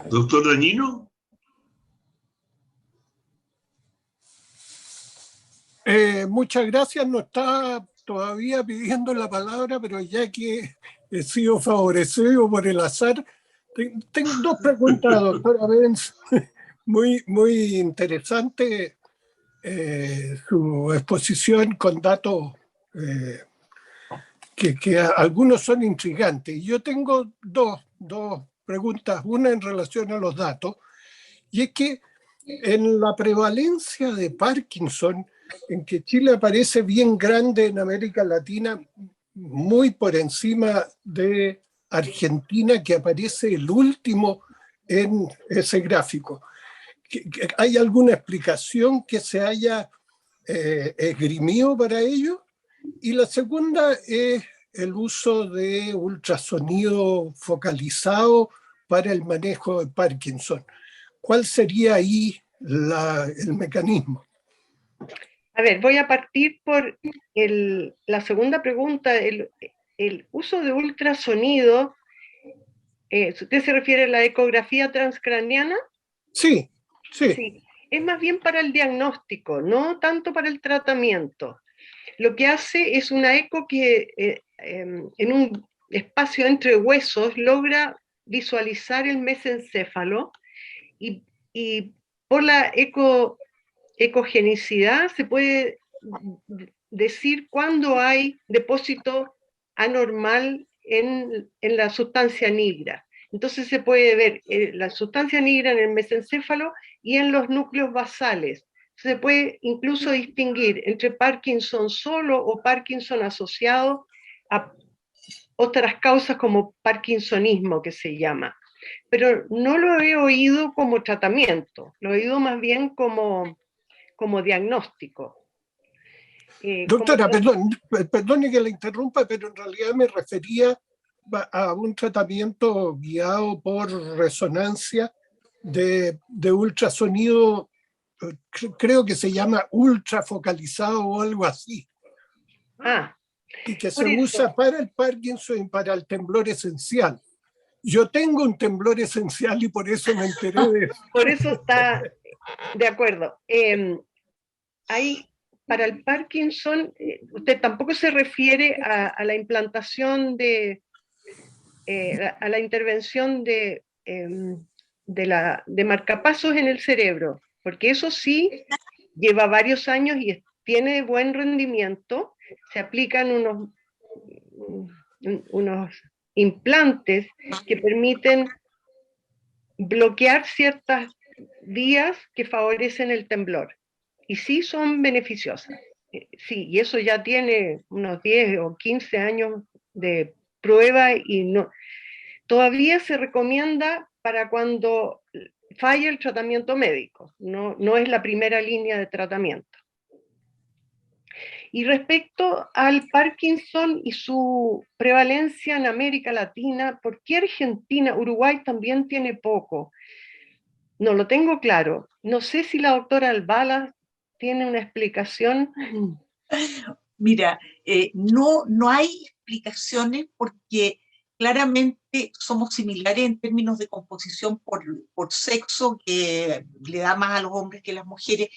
Doctor Dañino. Muchas gracias. No está todavía pidiendo la palabra, pero ya que he sido favorecido por el azar, tengo dos preguntas, doctora Benz. Muy interesante su exposición con datos que algunos son intrigantes. Yo tengo dos preguntas, una en relación a los datos, y es que en la prevalencia de Parkinson, en que Chile aparece bien grande en América Latina, muy por encima de Argentina, que aparece el último en ese gráfico. ¿Hay alguna explicación que se haya esgrimido para ello? Y la segunda es el uso de ultrasonido focalizado para el manejo de Parkinson. ¿Cuál sería ahí el mecanismo? A ver, voy a partir por la segunda pregunta. El uso de ultrasonido, ¿usted se refiere a la ecografía transcraniana? Sí. Sí, es más bien para el diagnóstico, no tanto para el tratamiento. Lo que hace es una eco que en un espacio entre huesos logra visualizar el mesencéfalo y por la ecogenicidad se puede decir cuándo hay depósito anormal en la sustancia negra. Entonces se puede ver la sustancia negra en el mesencéfalo y en los núcleos basales. Se puede incluso distinguir entre Parkinson solo o Parkinson asociado a otras causas como parkinsonismo, que se llama. Pero no lo he oído como tratamiento, lo he oído más bien como diagnóstico. Doctora, perdone que la interrumpa, pero en realidad me refería a un tratamiento guiado por resonancia de ultrasonido, creo que se llama ultrafocalizado o algo así. Y que se usa para el Parkinson y para el temblor esencial. Yo tengo un temblor esencial y por eso me enteré de eso. Por eso está de acuerdo. Para el Parkinson, usted tampoco se refiere a la implantación a la intervención de marcapasos en el cerebro, porque eso sí lleva varios años y tiene buen rendimiento. Se aplican unos implantes que permiten bloquear ciertas vías que favorecen el temblor. Y sí son beneficiosas. Sí, y eso ya tiene unos 10 o 15 años de prueba y no. Todavía se recomienda para cuando falla el tratamiento médico, no es la primera línea de tratamiento. Y respecto al Parkinson y su prevalencia en América Latina, ¿por qué Argentina? Uruguay también tiene poco. No lo tengo claro. No sé si la doctora Albala tiene una explicación. Mira, no hay explicaciones porque claramente somos similares en términos de composición por sexo, que le da más a los hombres que a las mujeres.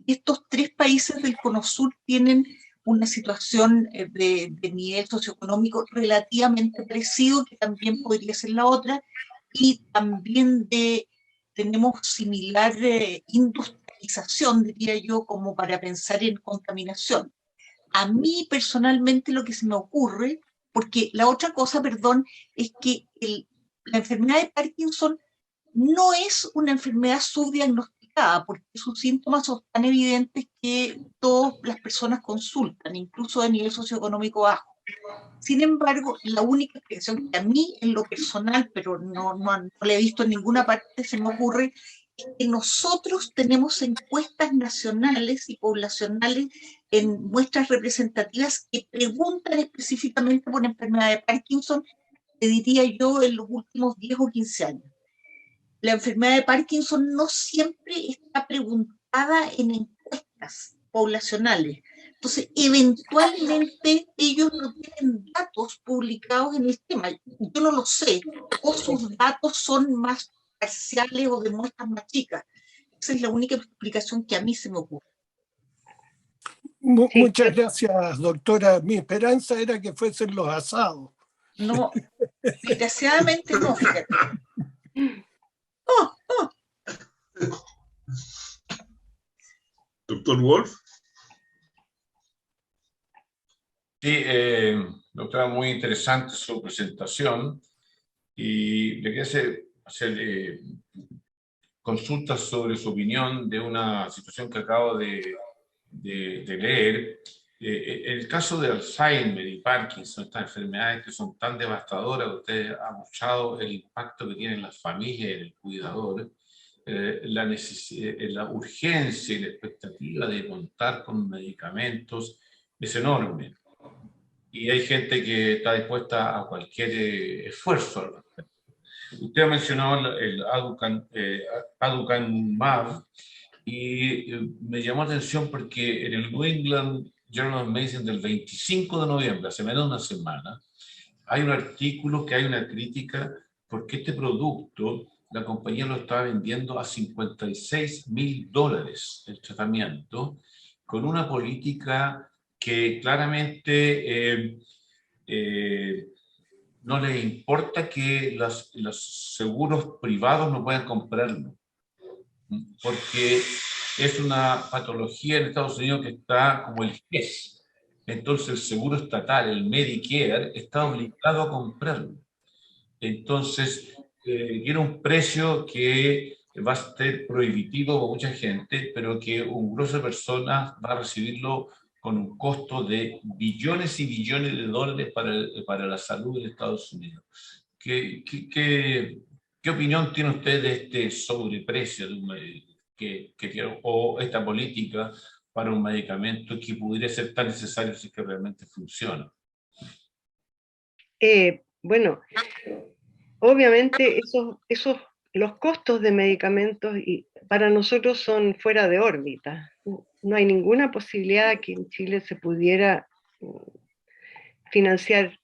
Y estos tres países del Cono Sur tienen una situación de nivel socioeconómico relativamente parecido, que también podría ser la otra, y también tenemos similar industrialización, diría yo, como para pensar en contaminación. A mí personalmente lo que se me ocurre, porque la otra cosa, perdón, es que la enfermedad de Parkinson no es una enfermedad subdiagnosticada, porque sus síntomas son tan evidentes que todas las personas consultan, incluso de nivel socioeconómico bajo. Sin embargo, la única explicación que a mí, en lo personal, pero no la he visto en ninguna parte, se me ocurre, es que nosotros tenemos encuestas nacionales y poblacionales en muestras representativas que preguntan específicamente por enfermedad de Parkinson, te diría yo, en los últimos 10 o 15 años. La enfermedad de Parkinson no siempre está preguntada en encuestas poblacionales. Entonces, eventualmente ellos no tienen datos publicados en el tema. Yo no lo sé. O sus datos son más parciales o de muestras más chicas. Esa es la única explicación que a mí se me ocurre. Sí. Muchas gracias, doctora. Mi esperanza era que fuesen los asados. No, desgraciadamente no, fíjate. Doctor Wolf. Sí, doctora, muy interesante su presentación y le quería hacer consultas sobre su opinión de una situación que acabo de leer. El caso de Alzheimer y Parkinson, estas enfermedades que son tan devastadoras, usted ha mostrado el impacto que tienen las familias y el cuidador, la urgencia y la expectativa de contar con medicamentos es enorme. Y hay gente que está dispuesta a cualquier esfuerzo al respecto. Usted ha mencionado el aducanumab y me llamó la atención porque en el New England Journal of Medicine del 25 de noviembre, hace menos de una semana, hay un artículo que hay una crítica porque este producto la compañía lo estaba vendiendo a $56.000 el tratamiento, con una política que claramente no les importa que los seguros privados no puedan comprarlo, porque es una patología en Estados Unidos que está como el GES. Entonces el seguro estatal, el Medicare, está obligado a comprarlo. Entonces, tiene un precio que va a ser prohibitivo para mucha gente, pero que un grueso de personas va a recibirlo con un costo de billones y billones de dólares para la salud de Estados Unidos. ¿Qué opinión tiene usted de este sobreprecio o esta política para un medicamento que pudiera ser tan necesario si es que realmente funciona? Bueno, obviamente los costos de medicamentos para nosotros son fuera de órbita. No hay ninguna posibilidad que en Chile se pudiera financiar,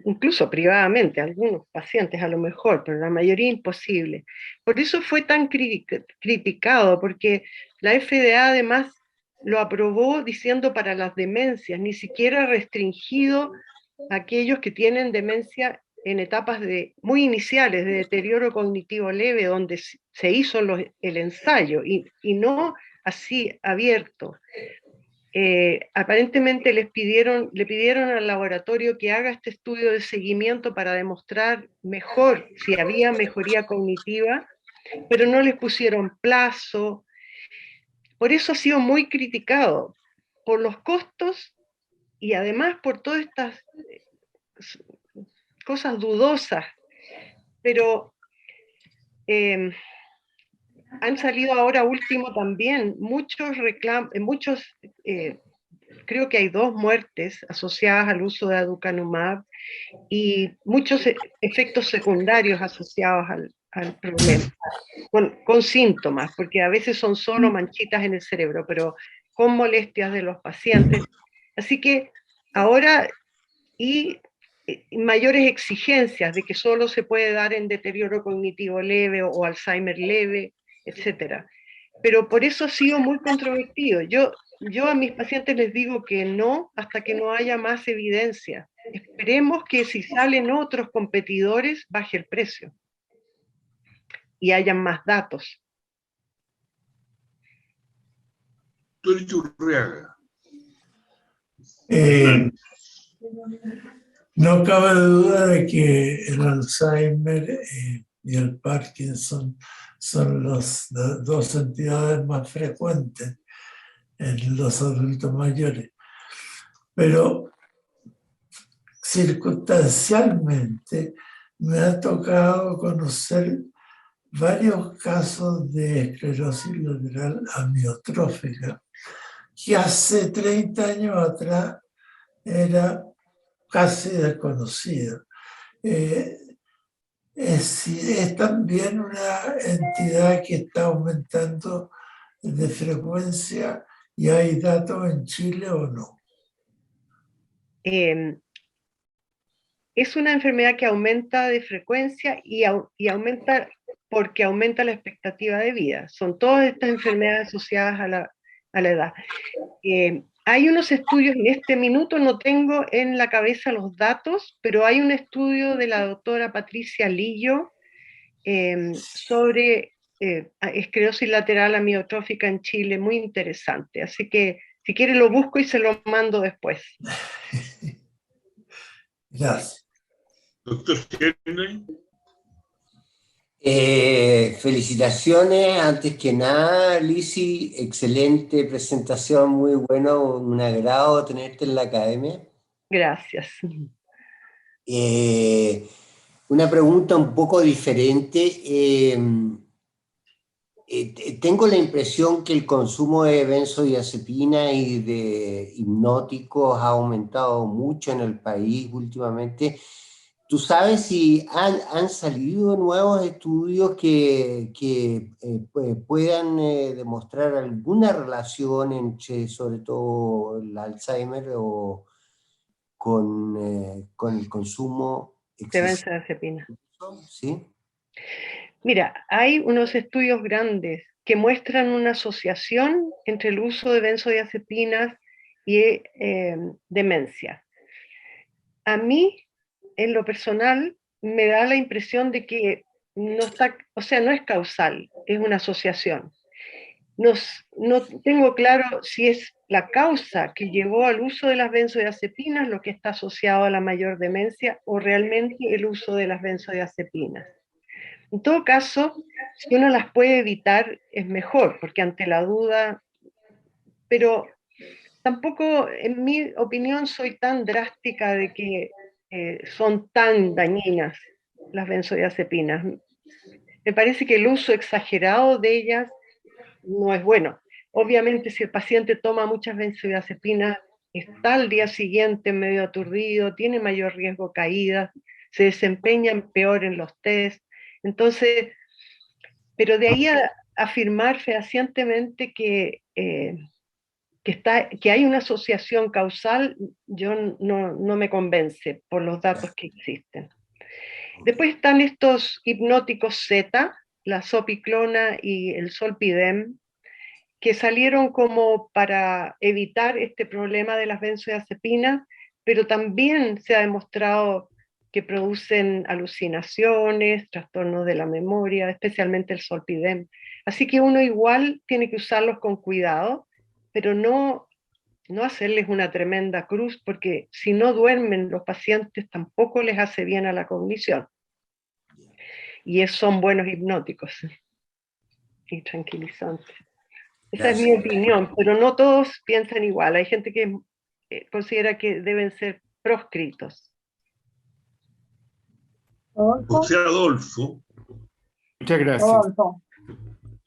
incluso privadamente, algunos pacientes a lo mejor, pero la mayoría imposible. Por eso fue tan criticado, porque la FDA además lo aprobó diciendo para las demencias, ni siquiera restringido a aquellos que tienen demencia en etapas muy iniciales de deterioro cognitivo leve, donde se hizo el ensayo, y no así abierto. Aparentemente le pidieron al laboratorio que haga este estudio de seguimiento para demostrar mejor si había mejoría cognitiva, pero no les pusieron plazo. Por eso ha sido muy criticado, por los costos y además por todas estas cosas dudosas pero han salido ahora último también muchos reclamos, creo que hay 2 muertes asociadas al uso de aducanumab y muchos efectos secundarios asociados al problema, con síntomas, porque a veces son solo manchitas en el cerebro, pero con molestias de los pacientes. Así que ahora, y mayores exigencias de que solo se puede dar en deterioro cognitivo leve o Alzheimer leve, etcétera. Pero por eso ha sido muy controvertido. Yo a mis pacientes les digo que no hasta que no haya más evidencia. Esperemos que si salen otros competidores baje el precio y hayan más datos. Doctor Iturriaga. No cabe duda de que el Alzheimer y el Parkinson son las 2 entidades más frecuentes en los adultos mayores. Pero circunstancialmente me ha tocado conocer varios casos de esclerosis lateral amiotrófica que hace 30 años atrás era casi desconocido. Es también una entidad que está aumentando de frecuencia y hay datos en Chile o no. Es una enfermedad que aumenta de frecuencia y aumenta porque aumenta la expectativa de vida. Son todas estas enfermedades asociadas a la edad. Hay unos estudios, en este minuto no tengo en la cabeza los datos, pero hay un estudio de la doctora Patricia Lillo sobre esclerosis lateral amiotrófica en Chile, muy interesante. Así que si quiere lo busco y se lo mando después. Gracias. Doctor Henry. Felicitaciones, antes que nada, Lisi, excelente presentación, muy bueno, un agrado tenerte en la academia. Gracias. Una pregunta un poco diferente. Tengo la impresión que el consumo de benzodiazepina y de hipnóticos ha aumentado mucho en el país últimamente. ¿Tú sabes si han salido nuevos estudios que puedan demostrar alguna relación entre, sobre todo, el Alzheimer o con el consumo de benzodiazepina? ¿Sí? Mira, hay unos estudios grandes que muestran una asociación entre el uso de benzodiazepinas y demencia. A mí, en lo personal, me da la impresión de que no está, o sea, no es causal, es una asociación. No tengo claro si es la causa que llevó al uso de las benzodiazepinas lo que está asociado a la mayor demencia o realmente el uso de las benzodiazepinas. En todo caso, si uno las puede evitar es mejor, porque ante la duda, pero tampoco, en mi opinión, soy tan drástica de que son tan dañinas las benzodiazepinas. Me parece que el uso exagerado de ellas no es bueno. Obviamente, si el paciente toma muchas benzodiazepinas, está al día siguiente medio aturdido, tiene mayor riesgo de caídas, se desempeñan peor en los test. Entonces, pero de ahí a afirmar fehacientemente que hay una asociación causal, yo no me convence por los datos que existen. Después están estos hipnóticos Z, la sopiclona y el solpidem, que salieron como para evitar este problema de las benzodiazepinas, pero también se ha demostrado que producen alucinaciones, trastornos de la memoria, especialmente el solpidem. Así que uno igual tiene que usarlos con cuidado, pero no hacerles una tremenda cruz, porque si no duermen los pacientes tampoco les hace bien a la cognición. Y son buenos hipnóticos y tranquilizantes. Esa es mi opinión, pero no todos piensan igual. Hay gente que considera que deben ser proscritos. José Adolfo. Muchas gracias. Adolfo.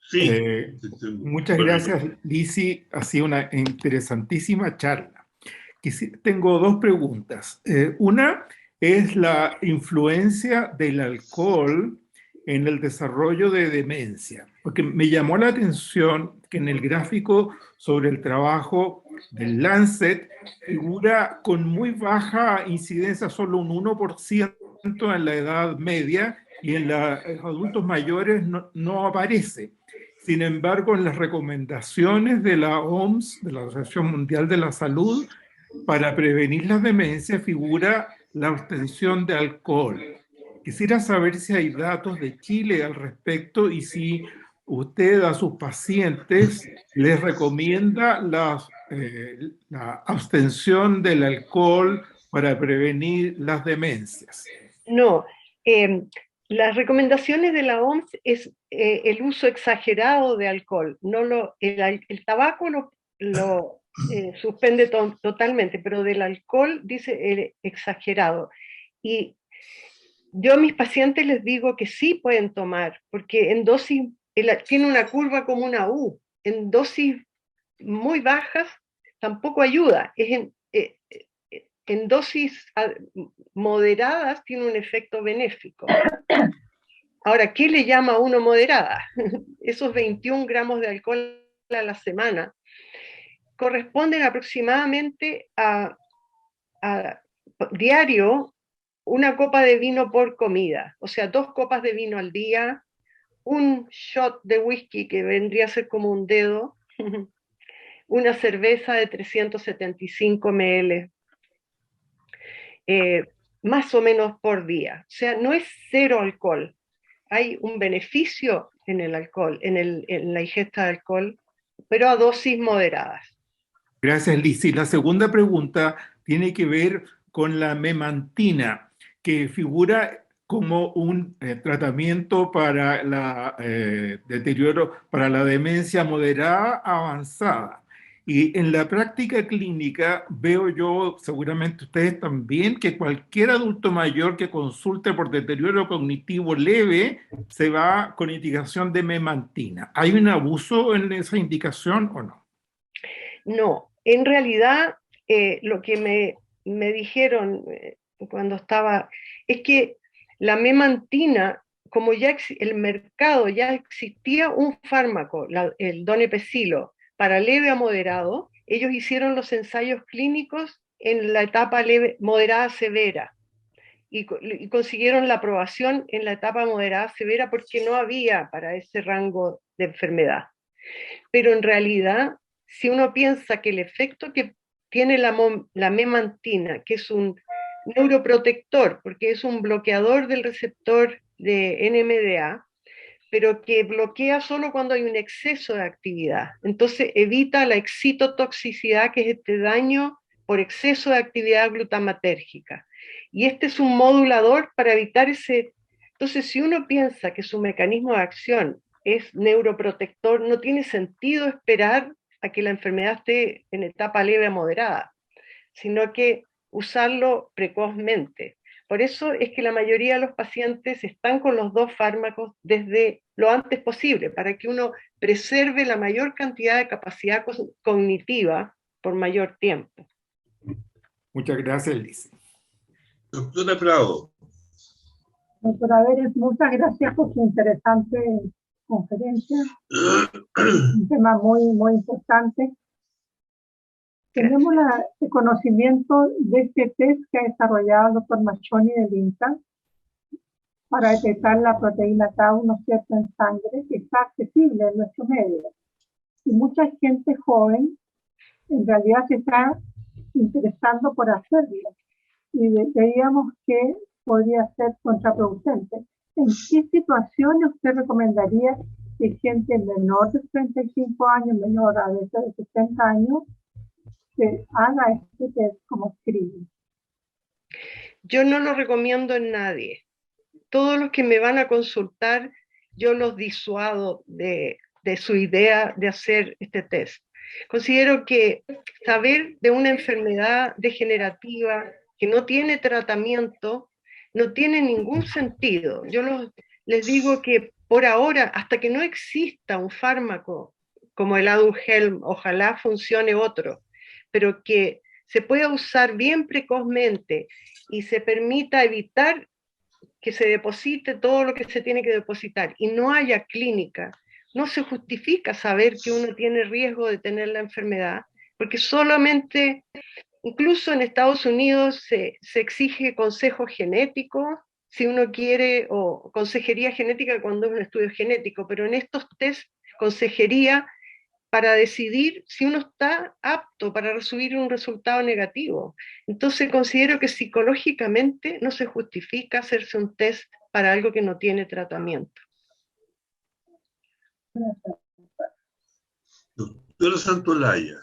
Sí. Muchas gracias, Lisi. Ha sido una interesantísima charla. Tengo dos preguntas. Una es la influencia del alcohol en el desarrollo de demencia, porque me llamó la atención que en el gráfico sobre el trabajo del Lancet figura con muy baja incidencia, solo un 1% en la edad media, y en los adultos mayores no aparece. Sin embargo, en las recomendaciones de la OMS, de la Organización Mundial de la Salud, para prevenir la demencia figura la abstención de alcohol. Quisiera saber si hay datos de Chile al respecto y si usted a sus pacientes les recomienda la abstención del alcohol para prevenir las demencias. No, las recomendaciones de la OMS es el uso exagerado de alcohol. El tabaco lo suspende totalmente, pero del alcohol dice exagerado. Y yo a mis pacientes les digo que sí pueden tomar, porque en dosis, tiene una curva como una U, en dosis muy bajas tampoco ayuda, en dosis moderadas tiene un efecto benéfico. Ahora, ¿qué le llama a uno moderada? Esos 21 gramos de alcohol a la semana corresponden aproximadamente a diario una copa de vino por comida, o sea, 2 copas de vino al día, un shot de whisky que vendría a ser como un dedo, una cerveza de 375 ml, más o menos por día. O sea, no es cero alcohol. Hay un beneficio en el alcohol, en la ingesta de alcohol, pero a dosis moderadas. Gracias, Lisi. La segunda pregunta tiene que ver con la memantina, que figura como un tratamiento para la deterioro, para la demencia moderada avanzada. Y en la práctica clínica veo yo, seguramente ustedes también, que cualquier adulto mayor que consulte por deterioro cognitivo leve se va con indicación de memantina. ¿Hay un abuso en esa indicación o no? No, en realidad lo que me dijeron cuando estaba, es que la memantina, como ya el mercado ya existía un fármaco, el donepezilo, para leve a moderado, ellos hicieron los ensayos clínicos en la etapa leve, moderada severa y consiguieron la aprobación en la etapa moderada severa porque no había para ese rango de enfermedad. Pero en realidad, si uno piensa que el efecto que tiene la memantina, que es un neuroprotector, porque es un bloqueador del receptor de NMDA, pero que bloquea solo cuando hay un exceso de actividad. Entonces evita la excitotoxicidad, que es este daño por exceso de actividad glutamatérgica. Y este es un modulador para evitar ese... Entonces, si uno piensa que su mecanismo de acción es neuroprotector, no tiene sentido esperar a que la enfermedad esté en etapa leve a moderada, sino que usarlo precozmente. Por eso es que la mayoría de los pacientes están con los 2 fármacos desde lo antes posible, para que uno preserve la mayor cantidad de capacidad cognitiva por mayor tiempo. Muchas gracias, Liz. Doctora Prado. Doctora Beres, muchas gracias por su interesante conferencia. Un tema muy, muy importante. Tenemos el conocimiento de este test que ha desarrollado el doctor Machoni del INTA para detectar la proteína Tau, ¿no es cierto?, en sangre, que está accesible en nuestro medio. Y mucha gente joven en realidad se está interesando por hacerlo. Y veíamos que podría ser contraproducente. ¿En qué situaciones usted recomendaría que gente menor de 35 años, menor a veces de 60 años, que haga este test como screening? Yo no lo recomiendo en nadie. Todos los que me van a consultar, yo los disuado de su idea de hacer este test. Considero que saber de una enfermedad degenerativa que no tiene tratamiento no tiene ningún sentido. Yo les digo que por ahora, hasta que no exista un fármaco como el Aduhelm, ojalá funcione otro, pero que se pueda usar bien precozmente y se permita evitar que se deposite todo lo que se tiene que depositar y no haya clínica, no se justifica saber que uno tiene riesgo de tener la enfermedad, porque solamente, incluso en Estados Unidos se exige consejo genético, si uno quiere, o consejería genética cuando es un estudio genético, pero en estos test, consejería para decidir si uno está apto para recibir un resultado negativo. Entonces considero que psicológicamente no se justifica hacerse un test para algo que no tiene tratamiento. Doctora Santolaya.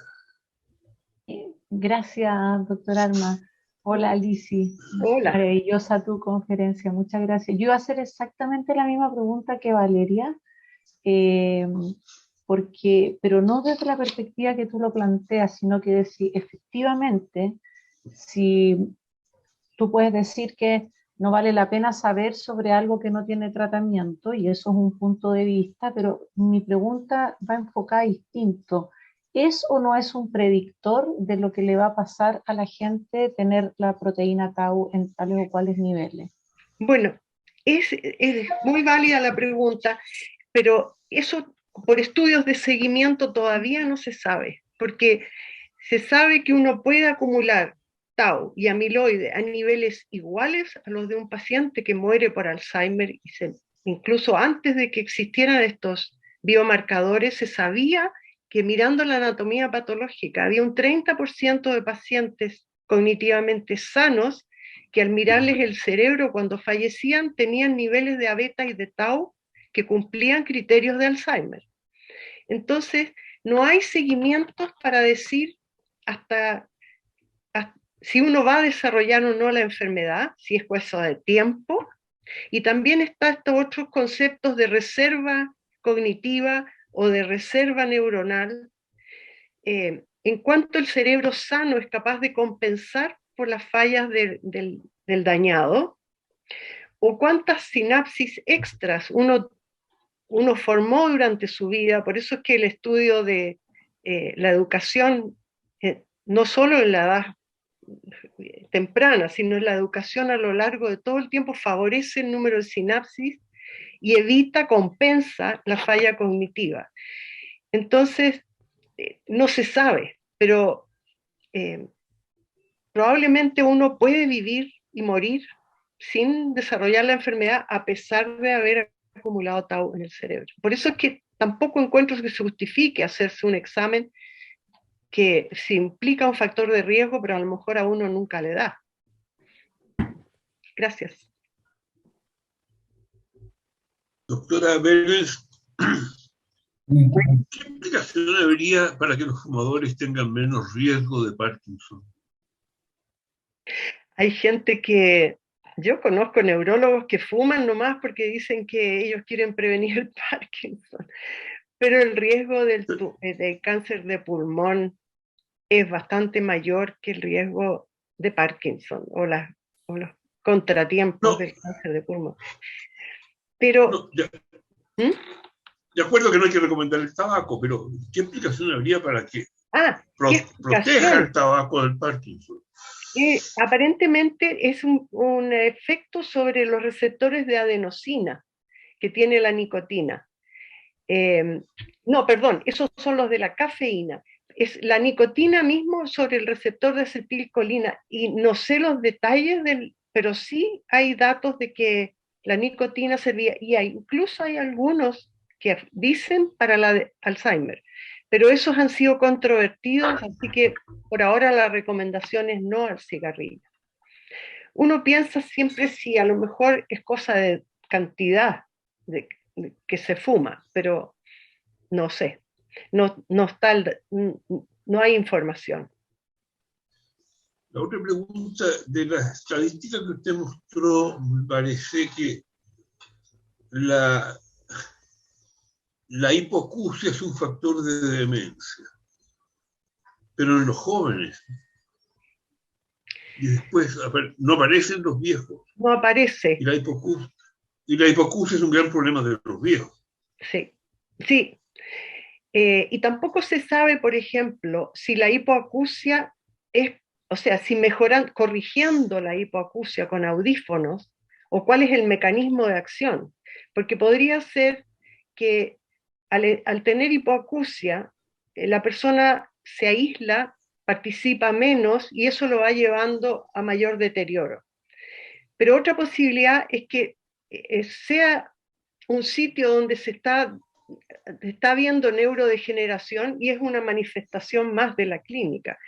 Gracias, doctora Alma. Hola, Lisi. Hola. Maravillosa tu conferencia, muchas gracias. Yo iba a hacer exactamente la misma pregunta que Valeria, pero no desde la perspectiva que tú lo planteas, sino que si efectivamente, si tú puedes decir que no vale la pena saber sobre algo que no tiene tratamiento, y eso es un punto de vista, pero mi pregunta va enfocada distinto. ¿Es o no es un predictor de lo que le va a pasar a la gente tener la proteína tau en tales o cuales niveles? Bueno, es muy válida la pregunta, pero eso por estudios de seguimiento todavía no se sabe, porque se sabe que uno puede acumular tau y amiloide a niveles iguales a los de un paciente que muere por Alzheimer, y incluso antes de que existieran estos biomarcadores se sabía que mirando la anatomía patológica había un 30% de pacientes cognitivamente sanos que al mirarles el cerebro cuando fallecían tenían niveles de A-beta y de tau que cumplían criterios de Alzheimer. Entonces, no hay seguimientos para decir hasta si uno va a desarrollar o no la enfermedad, si es cosa de tiempo, y también están estos otros conceptos de reserva cognitiva o de reserva neuronal, en cuanto el cerebro sano es capaz de compensar por las fallas del dañado, o cuántas sinapsis extras uno formó durante su vida. Por eso es que el estudio de la educación, no solo en la edad temprana, sino en la educación a lo largo de todo el tiempo, favorece el número de sinapsis y compensa la falla cognitiva. Entonces, no se sabe, pero probablemente uno puede vivir y morir sin desarrollar la enfermedad a pesar de haber acumulado tau en el cerebro. Por eso es que tampoco encuentro que se justifique hacerse un examen que se implica un factor de riesgo, pero a lo mejor a uno nunca le da. Gracias. Doctora Vélez, ¿qué implicación habría para que los fumadores tengan menos riesgo de Parkinson? Hay gente que, yo conozco neurólogos que fuman nomás porque dicen que ellos quieren prevenir el Parkinson, pero el riesgo del cáncer de pulmón es bastante mayor que el riesgo de Parkinson o los contratiempos del cáncer de pulmón. Pero... De acuerdo que no hay que recomendar el tabaco, pero ¿qué implicación habría para que proteja el tabaco del Parkinson? Aparentemente es un efecto sobre los receptores de adenosina que tiene la nicotina. No, perdón, esos son los de la cafeína. Es la nicotina mismo sobre el receptor de acetilcolina, y no sé los detalles pero sí hay datos de que la nicotina servía, y incluso hay algunos que dicen para la de Alzheimer, pero esos han sido controvertidos, así que por ahora la recomendación es no al cigarrillo. Uno piensa siempre si a lo mejor es cosa de cantidad de que se fuma, pero no sé, no hay información. La otra pregunta, de la estadística que usted mostró, me parece que la hipoacusia es un factor de demencia, pero en los jóvenes. Y después no aparecen los viejos. No aparece. Y la hipoacusia es un gran problema de los viejos. Sí, sí. Y tampoco se sabe, por ejemplo, si la hipoacusia es, o sea, si corrigiendo la hipoacusia con audífonos, o cuál es el mecanismo de acción. Porque podría ser que al tener hipoacusia, la persona se aísla, participa menos, y eso lo va llevando a mayor deterioro. Pero otra posibilidad es que sea un sitio donde se está viendo neurodegeneración y es una manifestación más de la clínica.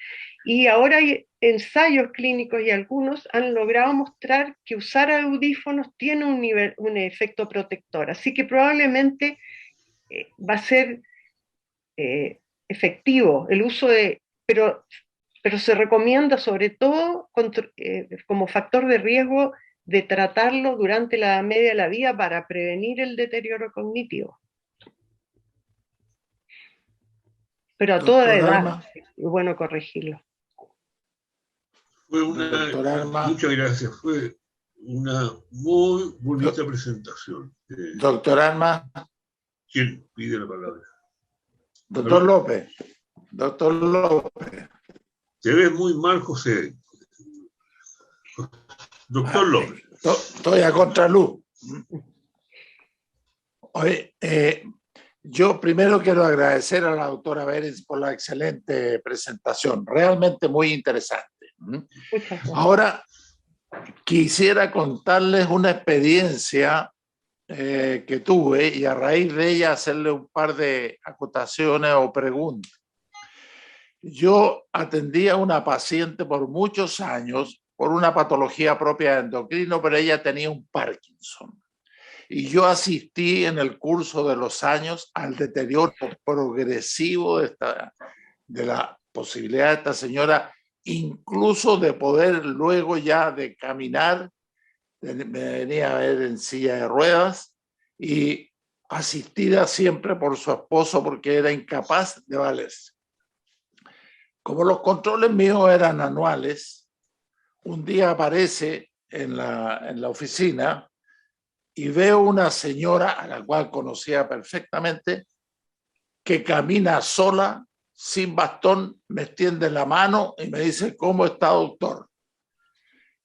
Y ahora hay ensayos clínicos y algunos han logrado mostrar que usar audífonos tiene un efecto protector. Así que probablemente va a ser efectivo el uso pero se recomienda sobre todo como factor de riesgo de tratarlo durante la edad media de la vida para prevenir el deterioro cognitivo. Pero a toda edad es bueno corregirlo. Muchas gracias, fue una muy bonita presentación. Doctor Alma. ¿Quién pide la palabra? Doctor López. Doctor López. Te ves muy mal, José. Doctor López. Estoy a contraluz. Oye, yo primero quiero agradecer a la doctora Berens por la excelente presentación, realmente muy interesante. Ahora, quisiera contarles una experiencia que tuve y a raíz de ella hacerle un par de acotaciones o preguntas. Yo atendí a una paciente por muchos años por una patología propia de endocrino, pero ella tenía un Parkinson. Y yo asistí en el curso de los años al deterioro progresivo de la posibilidad de esta señora, incluso de poder luego ya de caminar. Me venía a ver en silla de ruedas y asistida siempre por su esposo porque era incapaz de valerse. Como los controles míos eran anuales, un día aparece en la oficina y veo una señora a la cual conocía perfectamente que camina sola, sin bastón, me extiende la mano y me dice: ¿cómo está, doctor?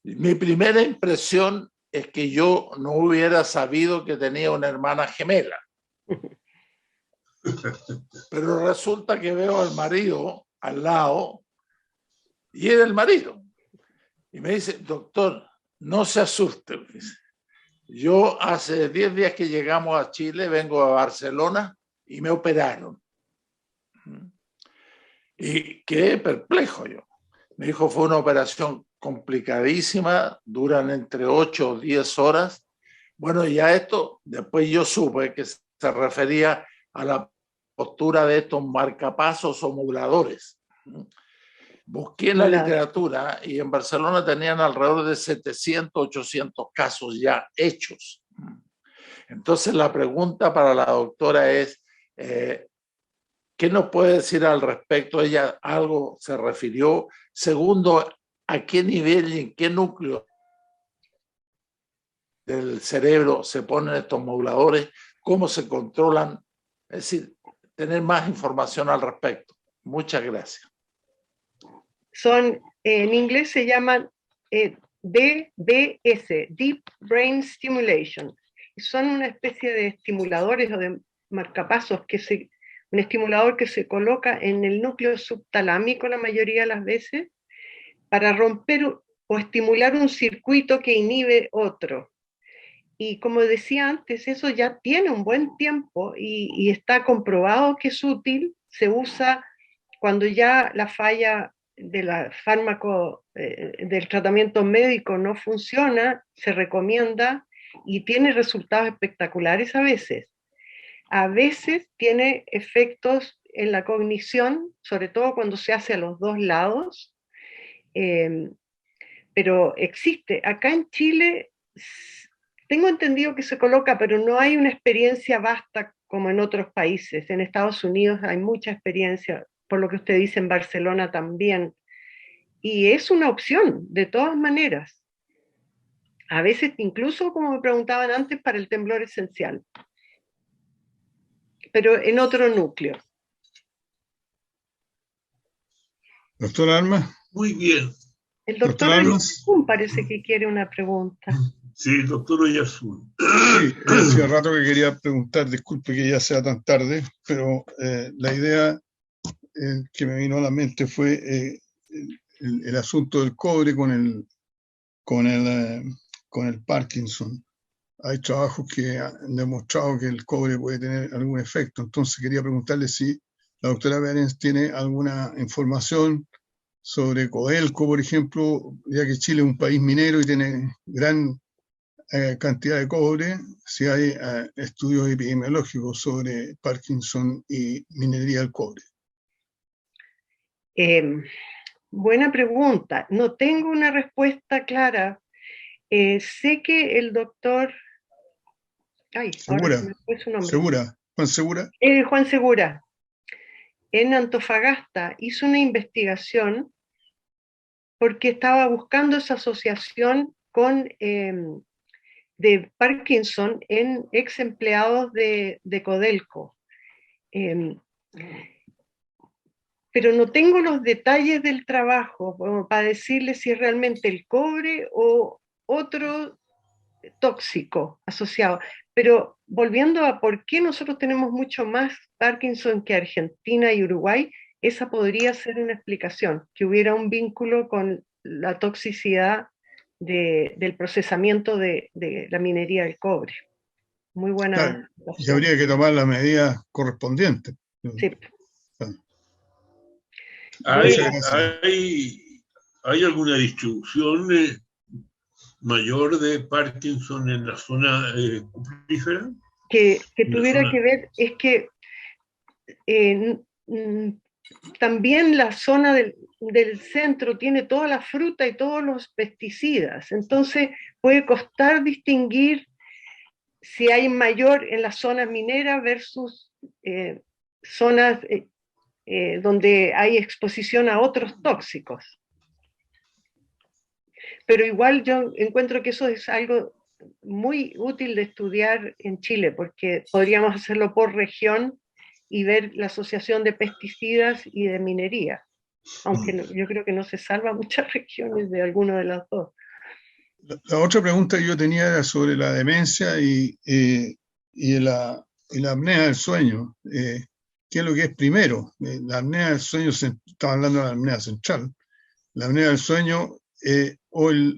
Mi primera impresión es que yo no hubiera sabido que tenía una hermana gemela. Pero resulta que veo al marido al lado y era el marido. Y me dice: doctor, no se asuste. Yo hace 10 días que llegamos a Chile, vengo a Barcelona y me operaron. Y quedé perplejo yo. Me dijo: fue una operación complicadísima, duran entre 8 o 10 horas. Bueno, ya esto, después yo supe que se refería a la postura de estos marcapasos o moduladores. Busqué en la literatura y en Barcelona tenían alrededor de 700, 800 casos ya hechos. Entonces la pregunta para la doctora es, ¿qué nos puede decir al respecto? Ella algo se refirió. Segundo, ¿a qué nivel y en qué núcleo del cerebro se ponen estos moduladores? ¿Cómo se controlan? Es decir, tener más información al respecto. Muchas gracias. En inglés se llaman DBS, Deep Brain Stimulation. Son una especie de estimuladores o de marcapasos, un estimulador que se coloca en el núcleo subtalámico la mayoría de las veces para romper o estimular un circuito que inhibe otro. Y como decía antes, eso ya tiene un buen tiempo y está comprobado que es útil. Se usa cuando ya la falla del fármaco, del tratamiento médico no funciona, se recomienda y tiene resultados espectaculares a veces. A veces tiene efectos en la cognición, sobre todo cuando se hace a los dos lados, pero existe. Acá en Chile tengo entendido que se coloca, pero no hay una experiencia vasta como en otros países. En Estados Unidos hay mucha experiencia, por lo que usted dice, en Barcelona también. y es una opción, de todas maneras. A veces incluso, como me preguntaban antes, para el temblor esencial, pero en otro núcleo. Doctor Alma. Muy bien. El doctor Oyarzún parece que quiere una pregunta. Sí, el doctor Oyarzún. Sí, hacía rato que quería preguntar, disculpe que ya sea tan tarde, pero la idea que me vino a la mente fue el asunto del cobre con el Parkinson. Hay trabajos que han demostrado que el cobre puede tener algún efecto, entonces quería preguntarle si la doctora Behrens tiene alguna información sobre Codelco, por ejemplo, ya que Chile es un país minero y tiene gran cantidad de cobre, si hay estudios epidemiológicos sobre Parkinson y minería del cobre. Buena pregunta. No tengo una respuesta clara. Sé que el doctor... Segura, Juan Segura. Juan Segura, en Antofagasta, hizo una investigación porque estaba buscando esa asociación con, de Parkinson en ex empleados de Codelco. Pero no tengo los detalles del trabajo para decirle si es realmente el cobre o otro tóxico asociado. Pero volviendo a por qué nosotros tenemos mucho más Parkinson que Argentina y Uruguay, esa podría ser una explicación, que hubiera un vínculo con la toxicidad del procesamiento de la minería del cobre. Muy buena. Claro, y habría que tomar las medidas correspondientes. Sí. ¿Hay alguna distribución mayor de Parkinson en la zona cuprífera? Que tuviera que ver, es que también la zona del centro tiene toda la fruta y todos los pesticidas, entonces puede costar distinguir si hay mayor en las zonas mineras versus zonas donde hay exposición a otros tóxicos. Pero igual yo encuentro que eso es algo muy útil de estudiar en Chile, porque podríamos hacerlo por región y ver la asociación de pesticidas y de minería, aunque yo creo que no se salva muchas regiones de alguno de las dos. La otra pregunta que yo tenía era sobre la demencia y la apnea del sueño. ¿Qué es lo que es primero? La apnea del sueño, estaba hablando de la apnea central, la apnea del sueño o la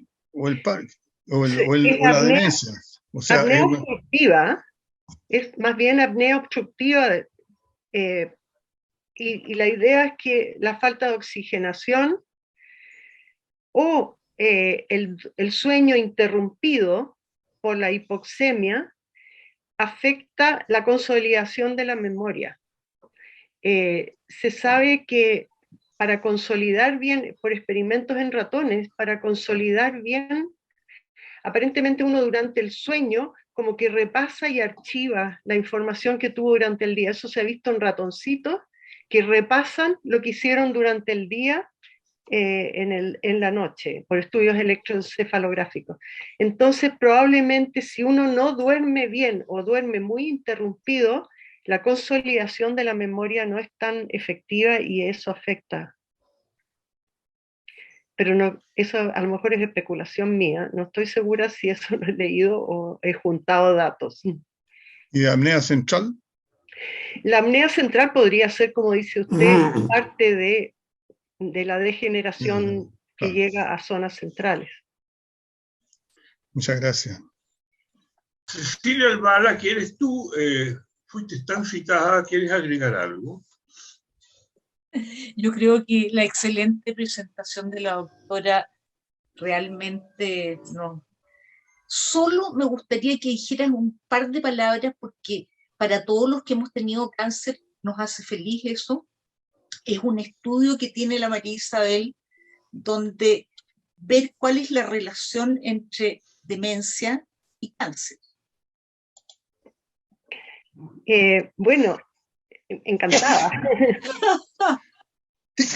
demencia. O sea, apnea obstructiva, es más bien apnea obstructiva, y la idea es que la falta de oxigenación o el sueño interrumpido por la hipoxemia afecta la consolidación de la memoria. Se sabe que para consolidar bien, por experimentos en ratones, para consolidar bien, aparentemente uno durante el sueño como que repasa y archiva la información que tuvo durante el día. Eso se ha visto en ratoncitos que repasan lo que hicieron durante el día en la noche, por estudios electroencefalográficos. Entonces, probablemente si uno no duerme bien o duerme muy interrumpido, la consolidación de la memoria no es tan efectiva y eso afecta. Pero no, eso a lo mejor es especulación mía, no estoy segura si eso lo he leído o he juntado datos. ¿Y la apnea central? La apnea central podría ser, como dice usted, parte de la degeneración que llega a zonas centrales. Muchas gracias. Cecilia Albala, ¿quieres tú? Fuiste tan citada, ¿quieres agregar algo? Yo creo que la excelente presentación de la doctora realmente no. Solo me gustaría que dijeran un par de palabras, porque para todos los que hemos tenido cáncer nos hace feliz eso. Es un estudio que tiene la María Isabel, donde ver cuál es la relación entre demencia y cáncer. Bueno, encantada.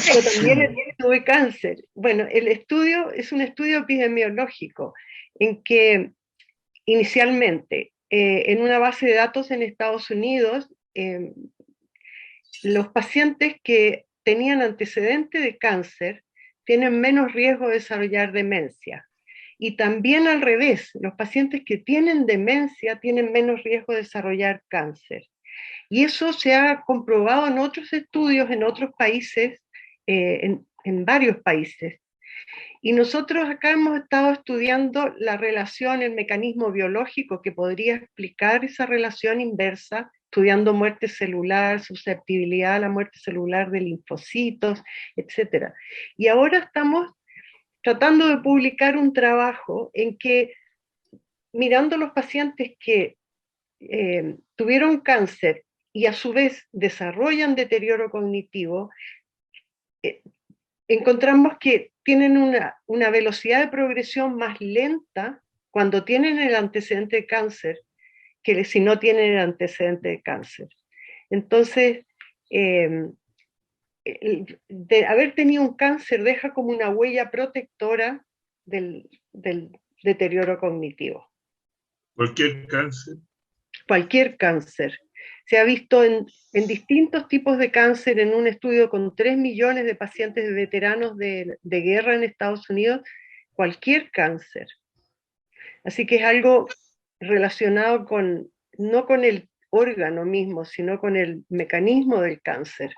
Pero también tuve cáncer. Bueno, el estudio es un estudio epidemiológico en que inicialmente en una base de datos en Estados Unidos, los pacientes que tenían antecedente de cáncer tienen menos riesgo de desarrollar demencia. Y también al revés, los pacientes que tienen demencia tienen menos riesgo de desarrollar cáncer. Y eso se ha comprobado en otros estudios, en otros países, en varios países. Y nosotros acá hemos estado estudiando la relación, el mecanismo biológico que podría explicar esa relación inversa, estudiando muerte celular, susceptibilidad a la muerte celular de linfocitos, etc. Y ahora estamos tratando de publicar un trabajo en que, mirando los pacientes que tuvieron cáncer y a su vez desarrollan deterioro cognitivo, encontramos que tienen una velocidad de progresión más lenta cuando tienen el antecedente de cáncer que si no tienen el antecedente de cáncer. Entonces, de haber tenido un cáncer deja como una huella protectora del deterioro cognitivo. ¿Cualquier cáncer? Cualquier cáncer. Se ha visto en distintos tipos de cáncer, en un estudio con 3 millones de pacientes de veteranos de guerra en Estados Unidos, cualquier cáncer. Así que es algo relacionado no con el órgano mismo, sino con el mecanismo del cáncer.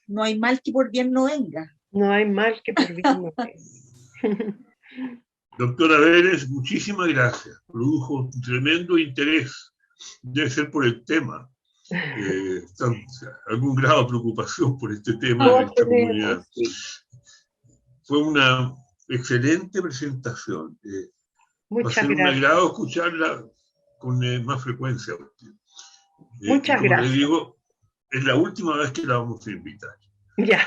No hay mal que por bien no venga. No hay mal que por bien no venga. Doctora Beres, muchísimas gracias. Produjo un tremendo interés. Debe ser por el tema. Algún grado de preocupación por este tema de esta comunidad. Fue una excelente presentación. Muchas va a ser gracias. un agrado escucharla con más frecuencia. Muchas como gracias. le digo, es la última vez que la vamos a invitar. Ya.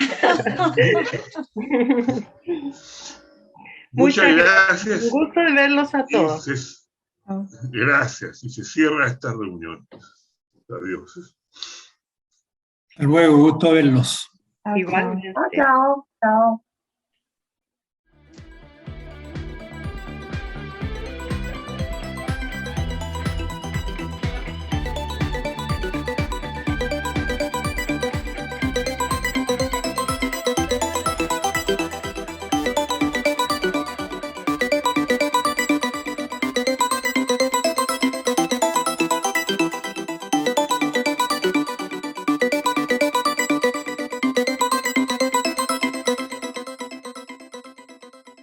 Muchas gracias. Un gusto de verlos a todos. Gracias. Y se cierra esta reunión. Adiós. Hasta luego, gusto verlos. Igualmente. Chao, chao.